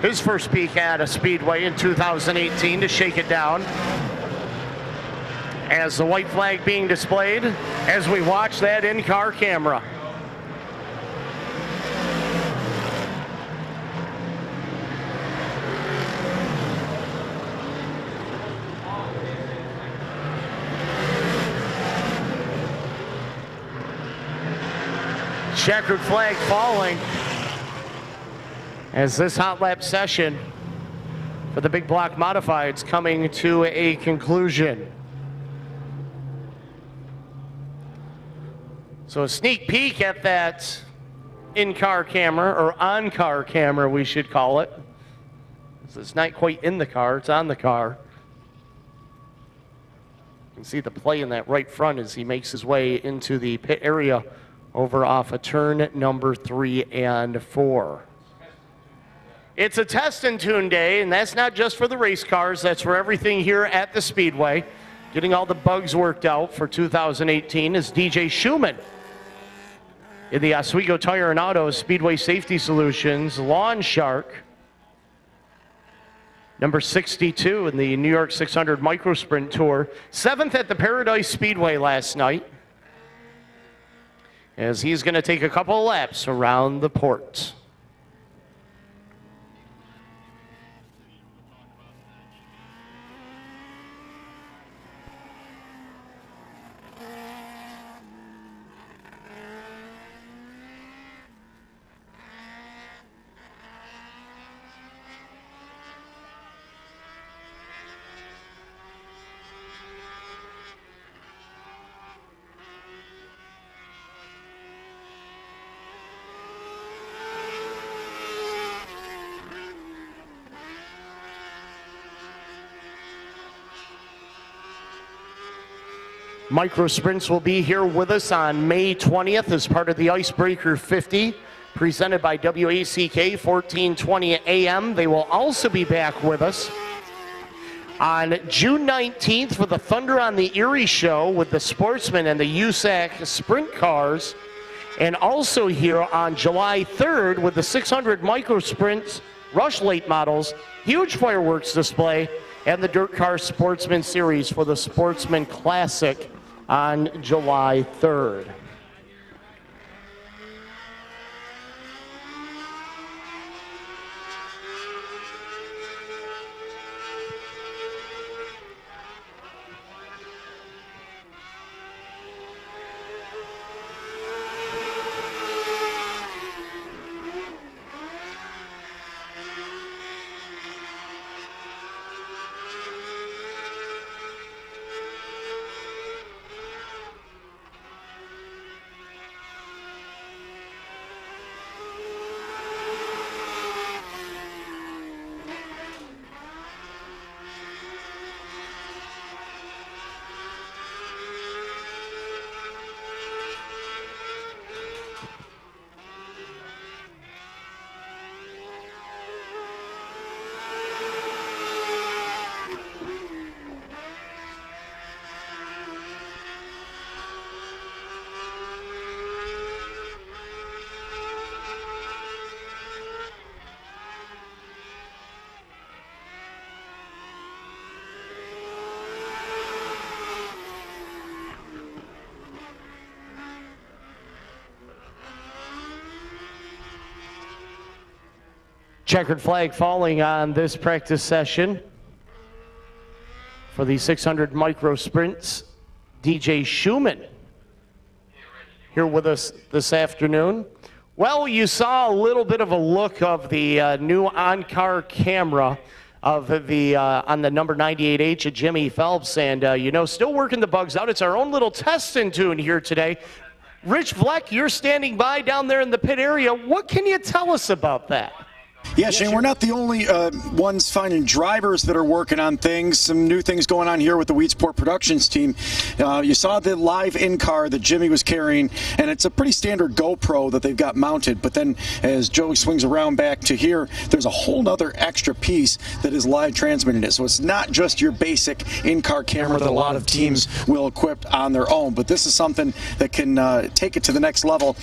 His first peek at a speedway in 2018 to shake it down. As the white flag being displayed as we watch that in-car camera. Checkered flag falling as this hot lap session for the big block modifieds coming to a conclusion. So a sneak peek at that in-car camera, or on-car camera we should call it. It's not quite in the car, it's on the car. You can see the play in that right front as he makes his way into the pit area over off of turn number 3 and 4. It's a test and tune day, and that's not just for the race cars, that's for everything here at the Speedway. Getting all the bugs worked out for 2018 is DJ Schumann in the Oswego Tire and Auto Speedway Safety Solutions Lawn Shark. Number 62 in the New York 600 Micro Sprint Tour. 7th at the Paradise Speedway last night, as he's going to take a couple of laps around the port. Micro Sprints will be here with us on May 20th as part of the Icebreaker 50 presented by WACK 1420 AM. They will also be back with us on June 19th for the Thunder on the Erie show with the Sportsman and the USAC Sprint Cars. And also here on July 3rd with the 600 Micro Sprints Rush Late models, huge fireworks display, and the Dirt Car Sportsman Series for the Sportsman Classic on July 3rd. Checkered flag falling on this practice session for the 600 Micro Sprints. DJ Schumann here with us this afternoon. Well, you saw a little bit of a look of the new on-car camera of the on the number 98H of Jimmy Phelps, and you know, still working the bugs out. It's our own little test and tune here today. Rich Vleck, you're standing by down there in the pit area. What can you tell us about that? Yeah, Shane, we're not the only ones finding drivers that are working on things. Some new things going on here with the Weedsport Productions team. You saw the live in-car that Jimmy was carrying, and it's a pretty standard GoPro that they've got mounted. But then as Joey swings around back to here, there's a whole nother extra piece that is live transmitting it. So it's not just your basic in-car camera that a lot of teams will equip on their own. But this is something that can take it to the next level,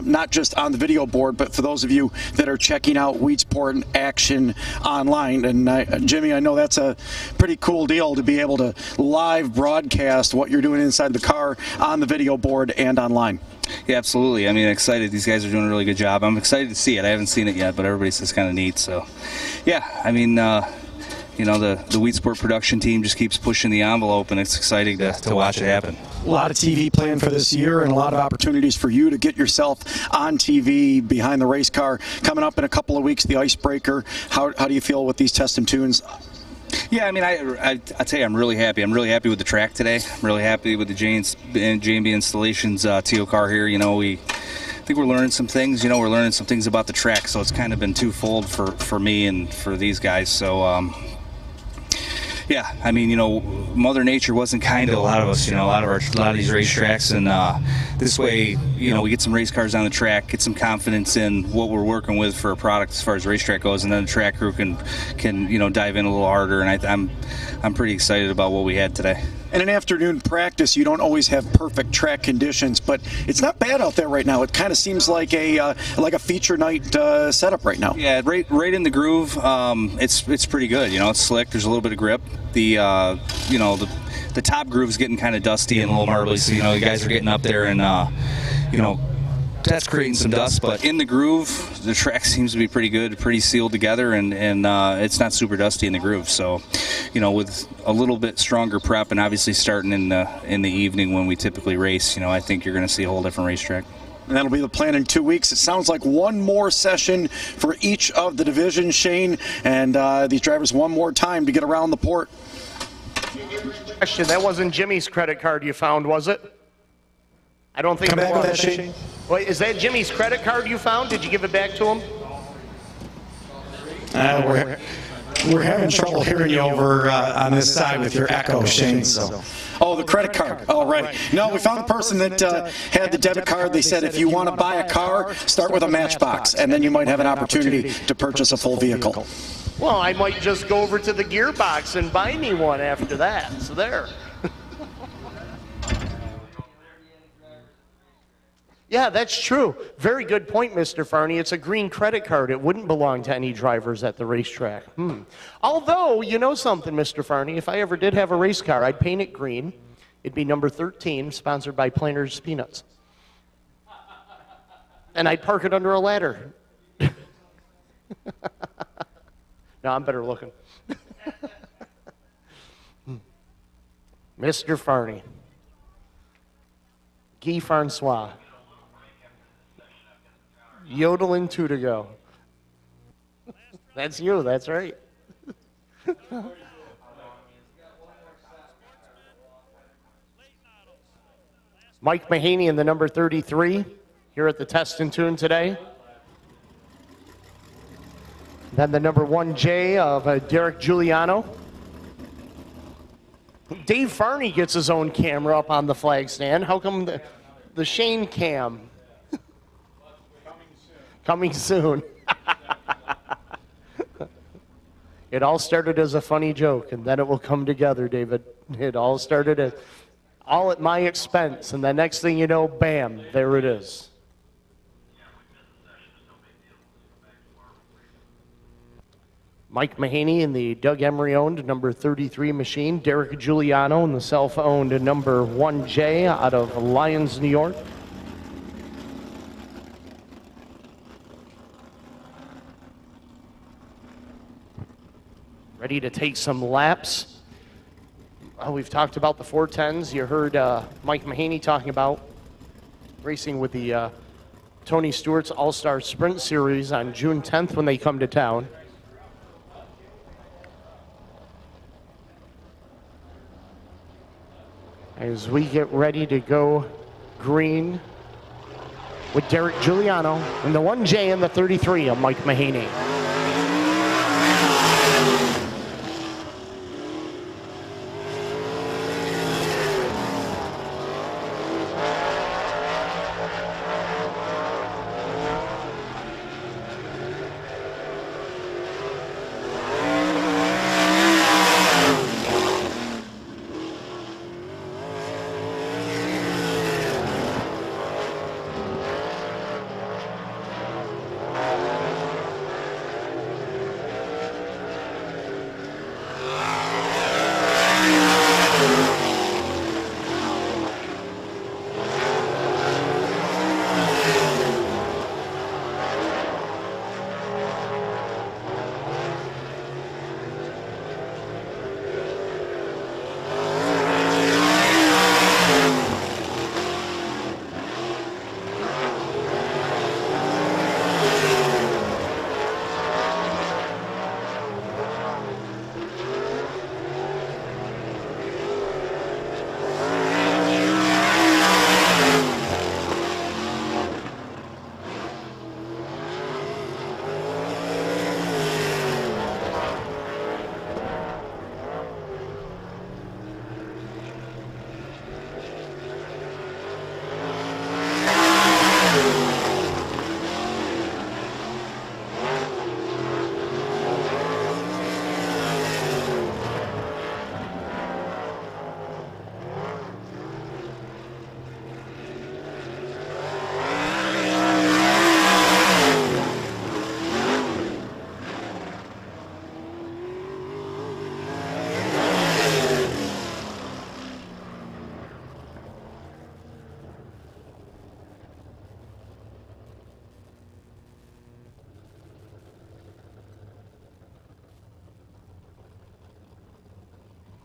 not just on the video board, but for those of you that are checking out Weedsport in action online. And Jimmy, I know that's a pretty cool deal to be able to live broadcast what you're doing inside the car on the video board and online. Yeah, absolutely. I mean, excited. These guys are doing a really good job. I'm excited to see it. I haven't seen it yet, but everybody says kind of neat. So, yeah, I mean, you know, the Weedsport production team just keeps pushing the envelope, and it's exciting to watch it happen. A lot of TV planned for this year and a lot of opportunities for you to get yourself on TV behind the race car. Coming up in a couple of weeks, the Icebreaker. How do you feel with these test and tunes? Yeah, I mean, I tell you, I'm really happy. I'm really happy with the track today. I'm really happy with the J&B Installations TO car here. You know, I think we're learning some things. You know, we're learning some things about the track, so it's kind of been twofold for me and for these guys. So, yeah, I mean, you know, Mother Nature wasn't kind to a lot of us, you know, a lot of these racetracks, and this way, you know, we get some race cars on the track, get some confidence in what we're working with for a product as far as racetrack goes, and then the track crew can you know, dive in a little harder, and I'm pretty excited about what we had today. In an afternoon practice, you don't always have perfect track conditions, but it's not bad out there right now. It kind of seems like a feature night setup right now. Yeah, right in the groove. It's pretty good. You know, it's slick. There's a little bit of grip. The you know, the top groove's getting kind of dusty and a little marbly. So you know, the guys are getting up there and you know, that's creating some dust, but in the groove, the track seems to be pretty good, pretty sealed together, and it's not super dusty in the groove. So, you know, with a little bit stronger prep, and obviously starting in the evening when we typically race, you know, I think you're going to see a whole different racetrack. And that'll be the plan in 2 weeks. It sounds like one more session for each of the divisions, Shane, and these drivers one more time to get around the port. Question, that wasn't Jimmy's credit card you found, was it? I don't think Come it back was. with that, Shane. Wait, is that Jimmy's credit card you found? Did you give it back to him? We're having trouble hearing you over on this side with your echo, Shane. So. Oh, the credit card. Oh, right. No, we found the person that had the debit card. They said if you want to buy a car, start with a Matchbox, and then you might have an opportunity to purchase a full vehicle. Well, I might just go over to the Gearbox and buy me one after that. So there. Yeah, that's true. Very good point, Mr. Farney. It's a green credit card. It wouldn't belong to any drivers at the racetrack. Although, you know something, Mr. Farney, if I ever did have a race car, I'd paint it green. It'd be number 13, sponsored by Planters Peanuts. And I'd park it under a ladder. No, I'm better looking. Mr. Farney. Guy Francois. Yodeling 2 to go. That's you, that's right. Mike Mahaney in the number 33 here at the Test and Tune today. Then the number 1J of Derek Giuliano. Dave Farney gets his own camera up on the flag stand. How come the Shane cam? Coming soon. It all started as a funny joke, and then it will come together, David. It all started all at my expense, and the next thing you know, bam, there it is. Mike Mahaney in the Doug Emery-owned number 33 machine. Derek Giuliano in the self-owned number 1J out of Lyons, New York. Ready to take some laps. We've talked about the 410s. You heard Mike Mahaney talking about racing with the Tony Stewart's All-Star Sprint Series on June 10th when they come to town. As we get ready to go green with Derek Giuliano and the 1J and the 33 of Mike Mahaney.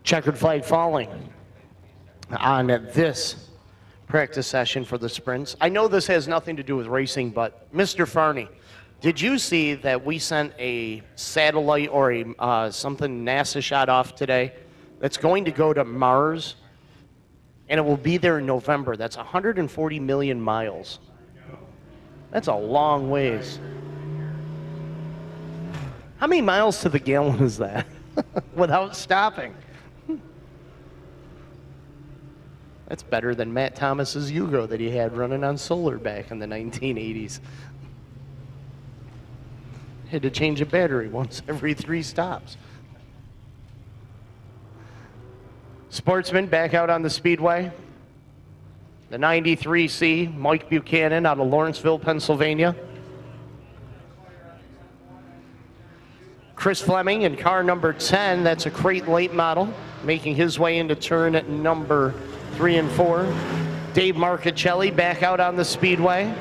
Checkered flag falling on this practice session for the sprints. I know this has nothing to do with racing, but Mr. Farney, did you see that we sent a satellite or a something NASA shot off today that's going to go to Mars, and it will be there in November? That's 140 million miles. That's a long ways. How many miles to the gallon is that without stopping? That's better than Matt Thomas's Yugo that he had running on solar back in the 1980s. Had to change a battery once every 3 stops. Sportsman back out on the speedway. The 93C, Mike Buchanan out of Lawrenceville, Pennsylvania. Chris Fleming in car number 10, that's a crate late model, making his way into turn at number 3 and 4. Dave Marchicelli back out on the speedway.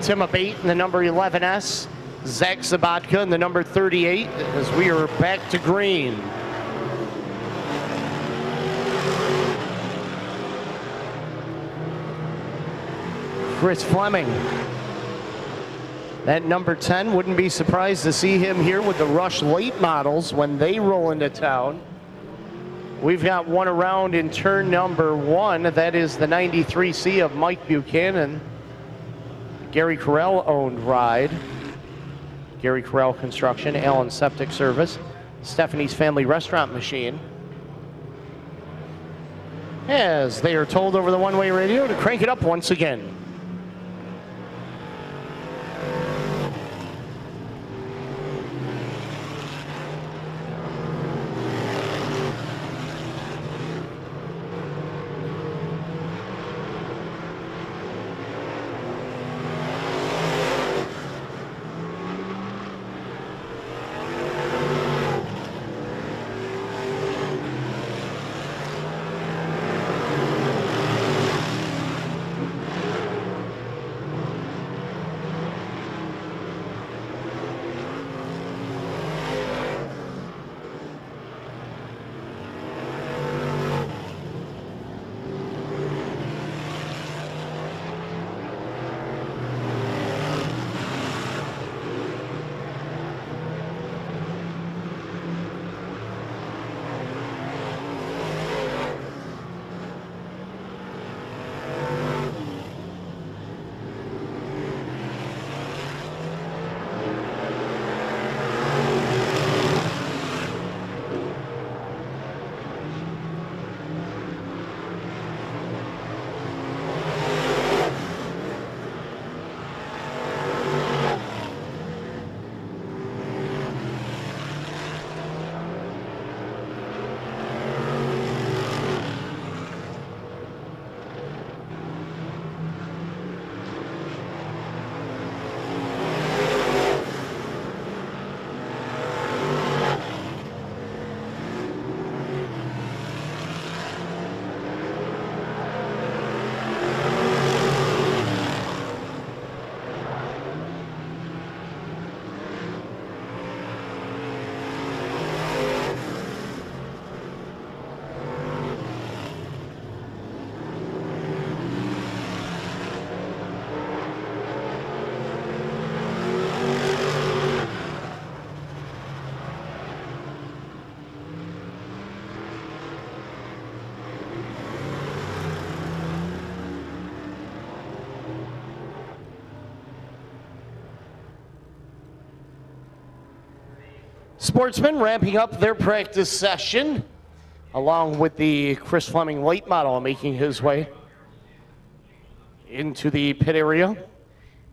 Tim Abate in the number 11S. Zach Sabatka in the number 38 as we are back to green. Chris Fleming. That number 10, wouldn't be surprised to see him here with the Rush late models when they roll into town. We've got one around in turn number 1. That is the 93C of Mike Buchanan. Gary Carell owned ride. Gary Carell Construction, Allen Septic Service, Stephanie's Family Restaurant Machine. As they are told over the one-way radio to crank it up once again. Sportsmen ramping up their practice session, along with the Chris Fleming late model making his way into the pit area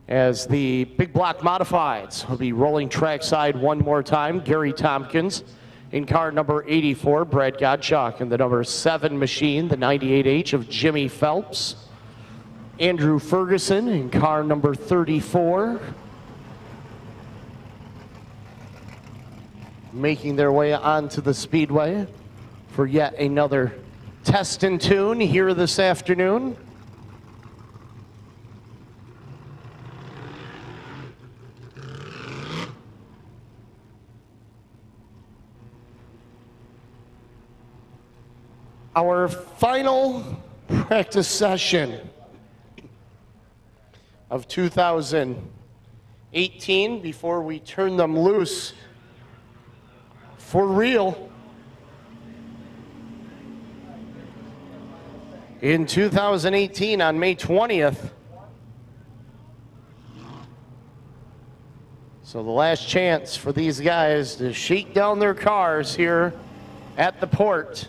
as the big block modifieds will be rolling trackside one more time. Gary Tompkins in car number 84, Brad Gottschalk in the number 7 machine, the 98H of Jimmy Phelps. Andrew Ferguson in car number 34. Making their way onto the speedway for yet another test and tune here this afternoon. Our final practice session of 2018 before we turn them loose for real. In 2018, on May 20th, So the last chance for these guys to shake down their cars here at the port.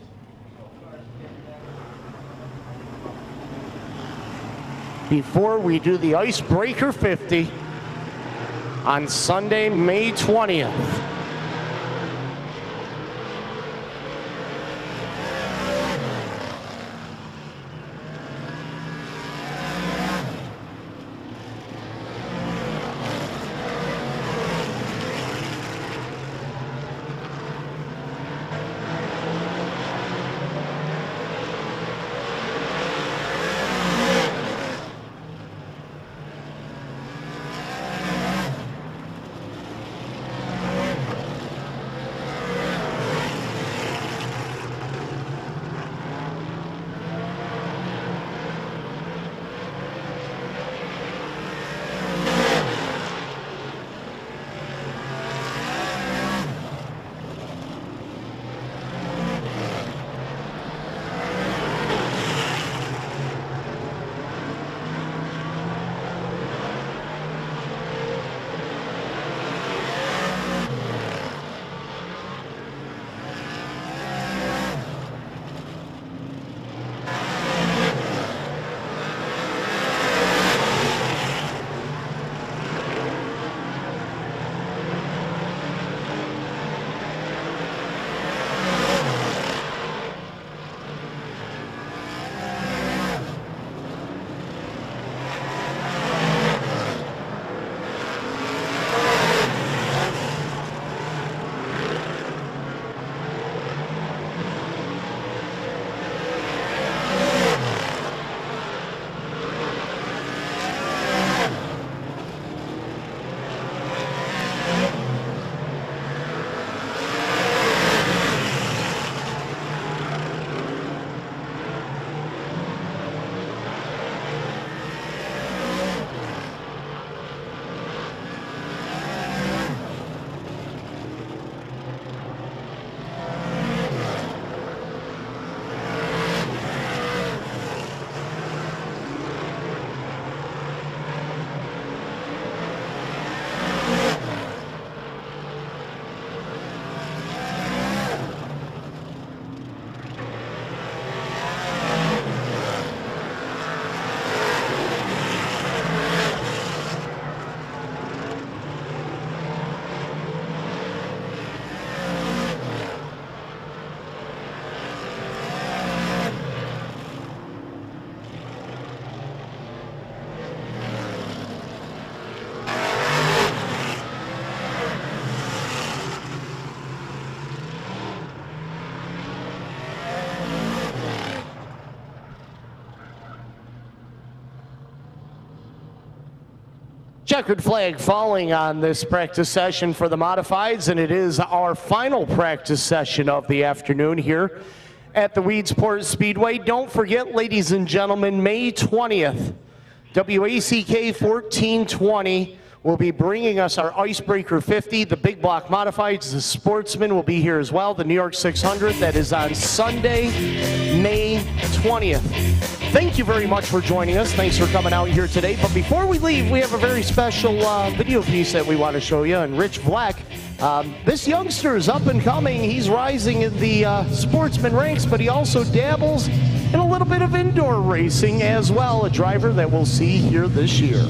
Before we do the Icebreaker 50 on Sunday, May 20th. Checkered flag falling on this practice session for the modifieds, and it is our final practice session of the afternoon here at the Weedsport Speedway. Don't forget, ladies and gentlemen, May 20th, WACK 1420 will be bringing us our Icebreaker 50. The big block modifieds, the Sportsman will be here as well. The New York 600, that is on Sunday, May 20th. Thank you very much for joining us. Thanks for coming out here today. But before we leave, we have a very special video piece that we want to show you. And Rich Black, this youngster is up and coming. He's rising in the sportsman ranks, but he also dabbles in a little bit of indoor racing as well. A driver that we'll see here this year.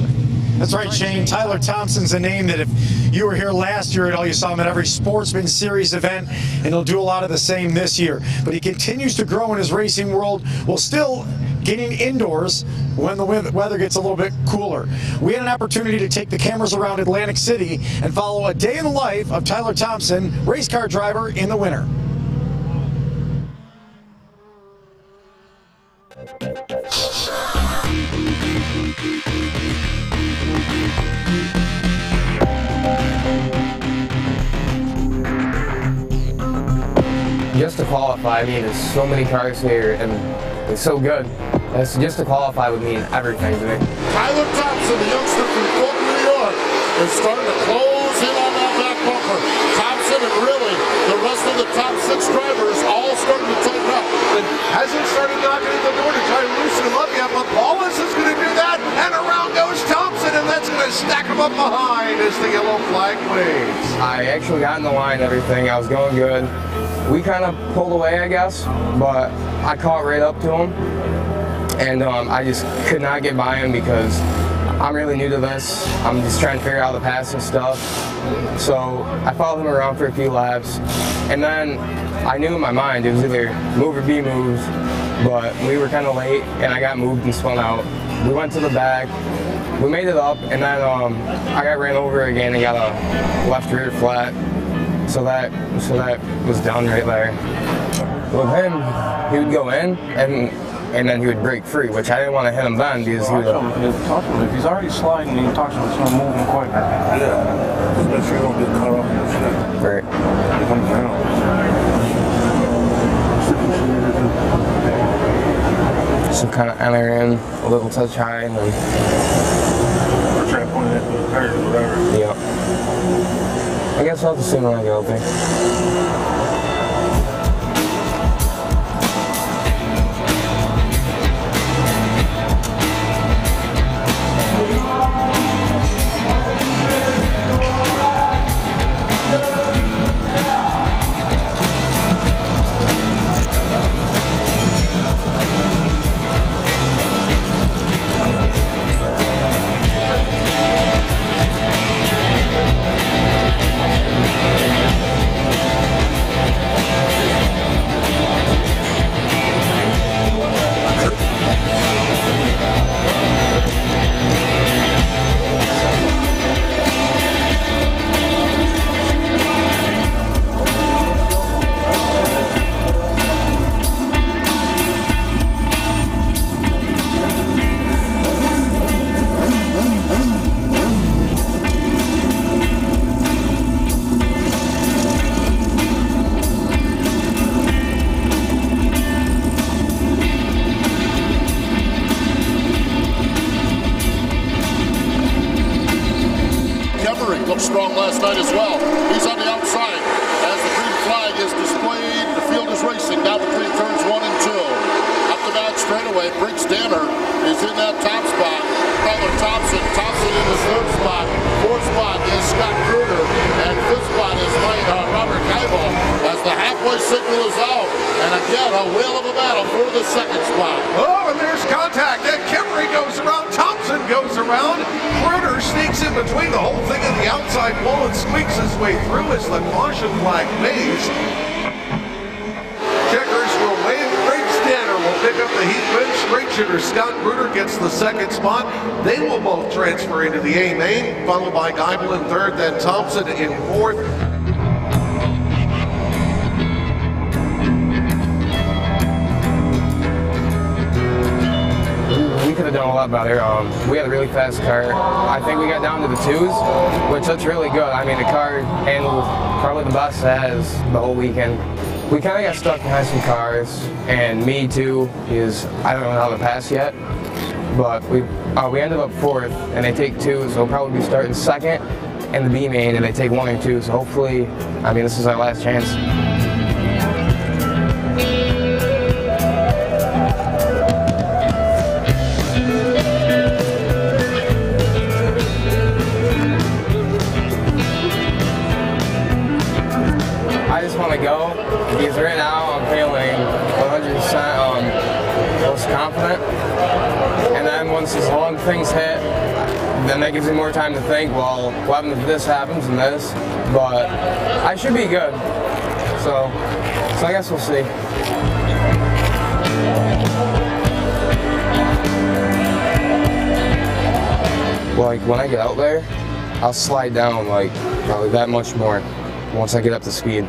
That's right, Shane. Tyler Thompson's a name that if you were here last year at all, you saw him at every Sportsman Series event, and he'll do a lot of the same this year. But he continues to grow in his racing world while still getting indoors when the weather gets a little bit cooler. We had an opportunity to take the cameras around Atlantic City and follow a day in the life of Tyler Thompson, race car driver in the winter. Just to qualify, I mean, there's so many cars here, and it's so good. Just to qualify would mean everything to me. Tyler Thompson, the youngster from Fulton, New York, is starting to close in on that back bumper. Thompson and really the rest of the top 6 drivers all starting to tighten up. And hasn't started knocking at the door to try to loosen him up yet, but Paulus is going to do that, and around goes Thompson and that's going to stack them up behind as the yellow flag waves. I actually got in the line and everything. I was going good. We kind of pulled away, I guess, but I caught right up to him. And I just could not get by him because I'm really new to this. I'm just trying to figure out the passing stuff. So I followed him around for a few laps. And then I knew in my mind it was either move or be moved. But we were kind of late, and I got moved and spun out. We went to the back. We made it up, and then I got ran over again and got a left rear flat. So that was done right there. With him, he would go in, and then he would break free, which I didn't want to hit him then because he would. Talk to him. If he's already sliding, you talk to him. It's not moving quicker. Yeah. Just make sure you don't get caught up in the shit. Right. Come down. So kind of enter in a little touch high, and then. Or try to point it at the tires or whatever. Yeah. I guess I'll have to see when I get out there. Looked strong last night as well. He's on the outside as the green flag is displayed. The field is racing down between turns 1 and 2. Up the back straightaway, Briggs Danner is in that top spot. Tyler Thompson in the third spot. Fourth spot is Scott Kruger, and fifth spot is Robert Geibel as the halfway signal is out. And again, a whale of a battle for the second spot. Oh, and there's contact. And Kimmery goes around. Thompson goes around. Kruger sneaks in between the whole thing on the outside wall and squeaks his way through as the caution flag waves. Checkers will wave. Briggs Danner will pick up the heat win. Straight shooter Scott Kruger gets the second spot. They will both transfer into the A main, followed by Geibel in third, then Thompson in fourth. We could have done a lot better. We had a really fast car. I think we got down to the 2s, which looks really good. I mean, the car handled probably the best it has the whole weekend. We kind of got stuck behind some cars, and me too, because I don't know how to pass yet. But we ended up 4th, and they take 2, so we'll probably be starting 2nd in the B main, and they take 1 or 2. So hopefully, I mean, this is our last chance. I just want to go because right now I'm feeling 100% most confident, and then once these long things hit, then that gives me more time to think, well, what happens if this happens and this, but I should be good, so I guess we'll see. Like when I get out there, I'll slide down like probably that much more once I get up to speed.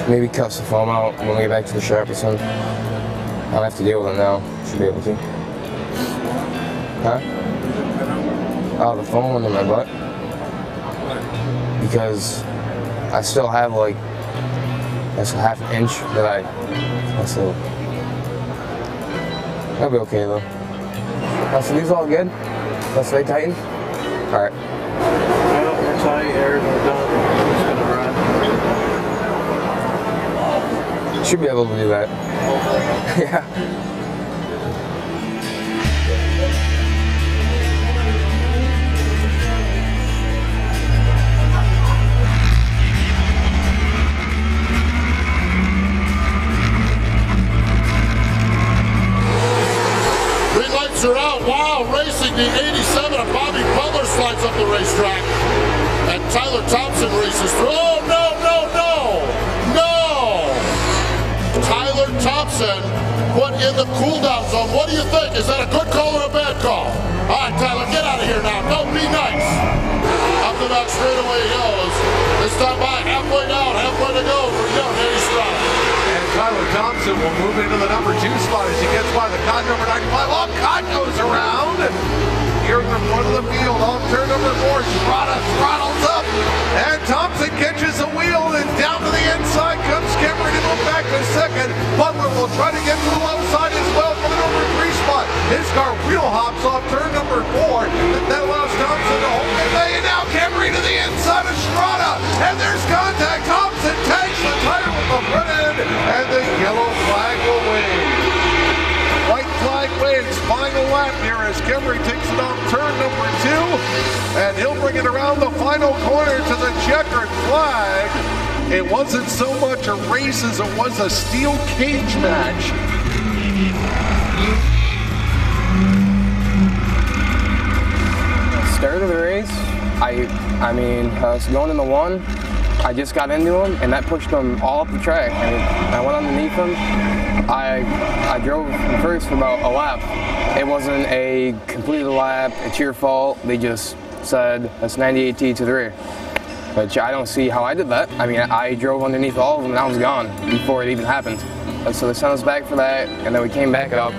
Maybe cuss the foam out when we get back to the Sharpison. I don't have to deal with it now. Should be able to. Huh? Oh, the foam under my butt. Because I still have like, that's a half an inch that that's a, that'll be okay though. So these all good? Let's stay tighten? Alright. We're tight, air's done. It's gonna run. Should be able to do that. Yeah. Tyler Thompson races through. Oh, no, no, no! No! Tyler Thompson put in the cool-down zone. What do you think? Is that a good call or a bad call? All right, Tyler, get out of here now. Don't be nice. Up the back straightaway he goes. This time by halfway down, halfway to go for young Eddie Strada. And Tyler Thompson will move into the number 2 spot as he gets by the car number 95. Oh, Cott goes around. Here in the front of the field on turn number 4. Strada throttles up. And Thompson catches a wheel and down to the inside comes Cameron to move back to second. Butler will try to get to the low side as well for the number 3 spot. His car wheel hops off turn number 4. That allows Thompson to hold it. And now Cameron to the inside of Strada. And there's contact. Thompson tags the tire with the front end. And the yellow flag will wave. White flag waves, final lap here as Kemry takes it off turn number 2, and he'll bring it around the final corner to the checkered flag. It wasn't so much a race as it was a steel cage match. Start of the race, I mean, I was going into 1. I just got into him, and that pushed him all up the track. I mean, I went underneath him. I drove first for about a lap. It wasn't a completed lap. It's your fault. They just said that's 98T to the rear. But I don't see how I did that. I mean, I drove underneath all of them, and I was gone before it even happened. And so they sent us back for that, and then we came back up,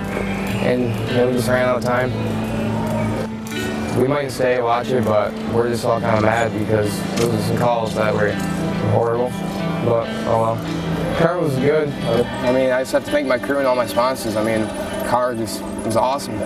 and we just ran out of time. We might stay and watch it, but we're just all kind of mad because those were some calls that were horrible. But, oh well. The car was good. I mean, I just have to thank my crew and all my sponsors. I mean, the car just was awesome.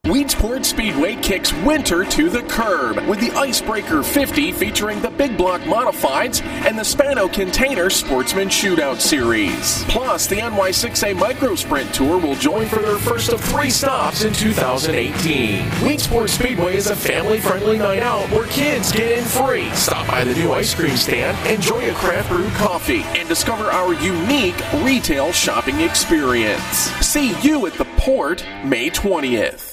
Weedsport Speedway kicks winter to the curb with the Icebreaker 50 featuring the Big Block Modifieds and the Spano Container Sportsman Shootout Series. Plus, the NY6A Micro Sprint Tour will join for their first of 3 stops in 2018. Weedsport Speedway is a family-friendly night out where kids get in free. Stop by the new ice cream stand, enjoy a craft brewed coffee, and discover our unique retail shopping experience. See you at the Port May 20th.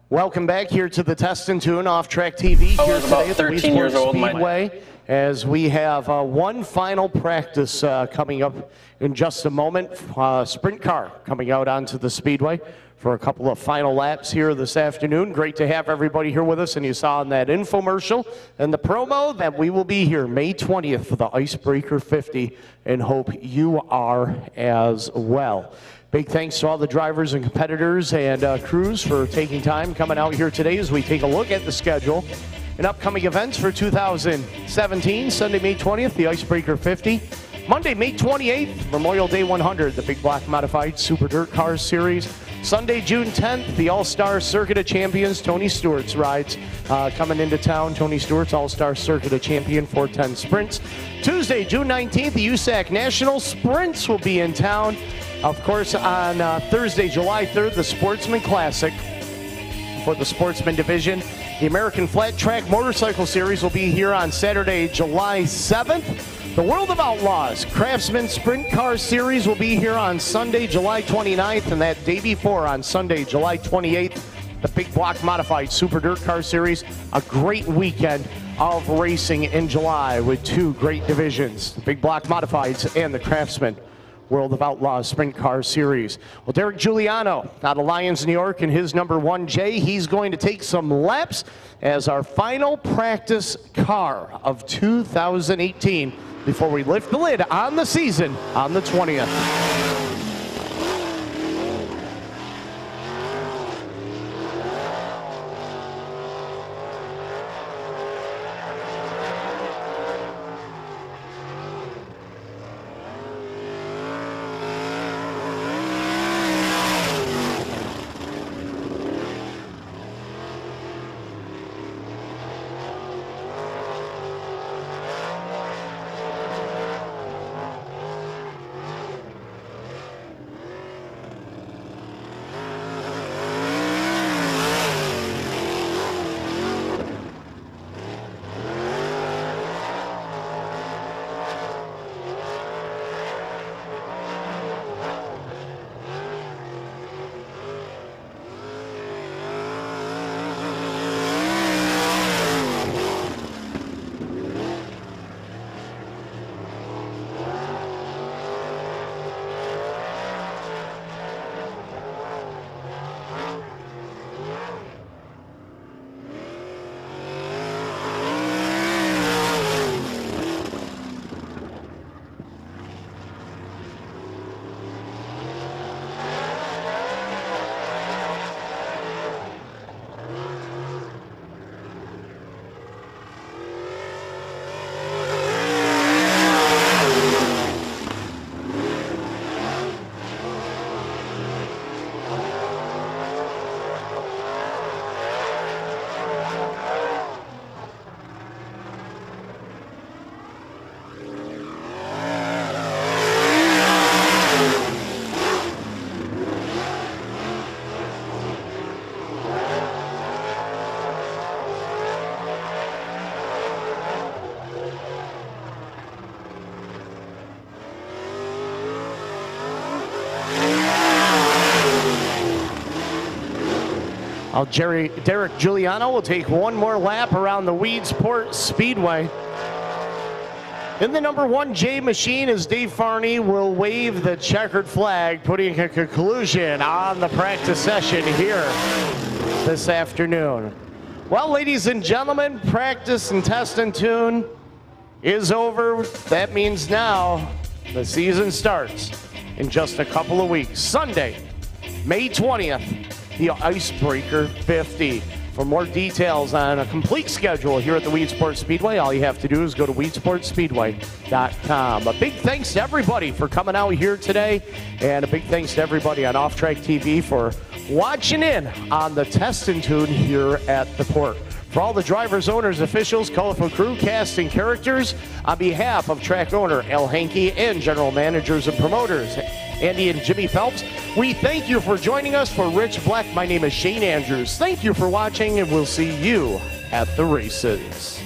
Welcome back here to the Test and Tune Off Track TV here today at the Weedsport Speedway, as we have one final practice coming up in just a moment. Sprint car coming out onto the Speedway for a couple of final laps here this afternoon. Great to have everybody here with us, and you saw in that infomercial and the promo that we will be here May 20th for the Icebreaker 50, and hope you are as well. Big thanks to all the drivers and competitors and crews for taking time coming out here today as we take a look at the schedule and upcoming events for 2017. Sunday, May 20th, the Icebreaker 50. Monday, May 28th, Memorial Day 100, the Big Block Modified Super Dirt Cars Series. Sunday, June 10th, the All-Star Circuit of Champions, Tony Stewart's rides coming into town. Tony Stewart's All-Star Circuit of Champion 410 Sprints. Tuesday, June 19th, the USAC National Sprints will be in town. Of course, on Thursday, July 3rd, the Sportsman Classic for the Sportsman Division. The American Flat Track Motorcycle Series will be here on Saturday, July 7th. The World of Outlaws Craftsman Sprint Car Series will be here on Sunday, July 29th, and that day before on Sunday, July 28th, the Big Block Modified Super Dirt Car Series. A great weekend of racing in July with 2 great divisions, the Big Block Modifieds and the Craftsman World of Outlaws Sprint Car Series. Well, Derek Giuliano out of Lyons, New York, and his number 1J. He's going to take some laps as our final practice car of 2018 before we lift the lid on the season on the 20th. Derek Giuliano will take one more lap around the Weedsport Speedway. In the number 1J machine, as Dave Farney will wave the checkered flag, putting a conclusion on the practice session here this afternoon. Well, ladies and gentlemen, practice and test and tune is over. That means now the season starts in just a couple of weeks. Sunday, May 20th, the Icebreaker 50. For more details on a complete schedule here at the Weedsport Speedway, all you have to do is go to weedsportspeedway.com. A big thanks to everybody for coming out here today, and a big thanks to everybody on Off Track TV for watching in on the test and tune here at the port. For all the drivers, owners, officials, colorful crew, cast, and characters, on behalf of track owner Al Hankey and general managers and promoters Andy and Jimmy Phelps, we thank you for joining us. For Rich Black, my name is Shane Andrews. Thank you for watching, and we'll see you at the races.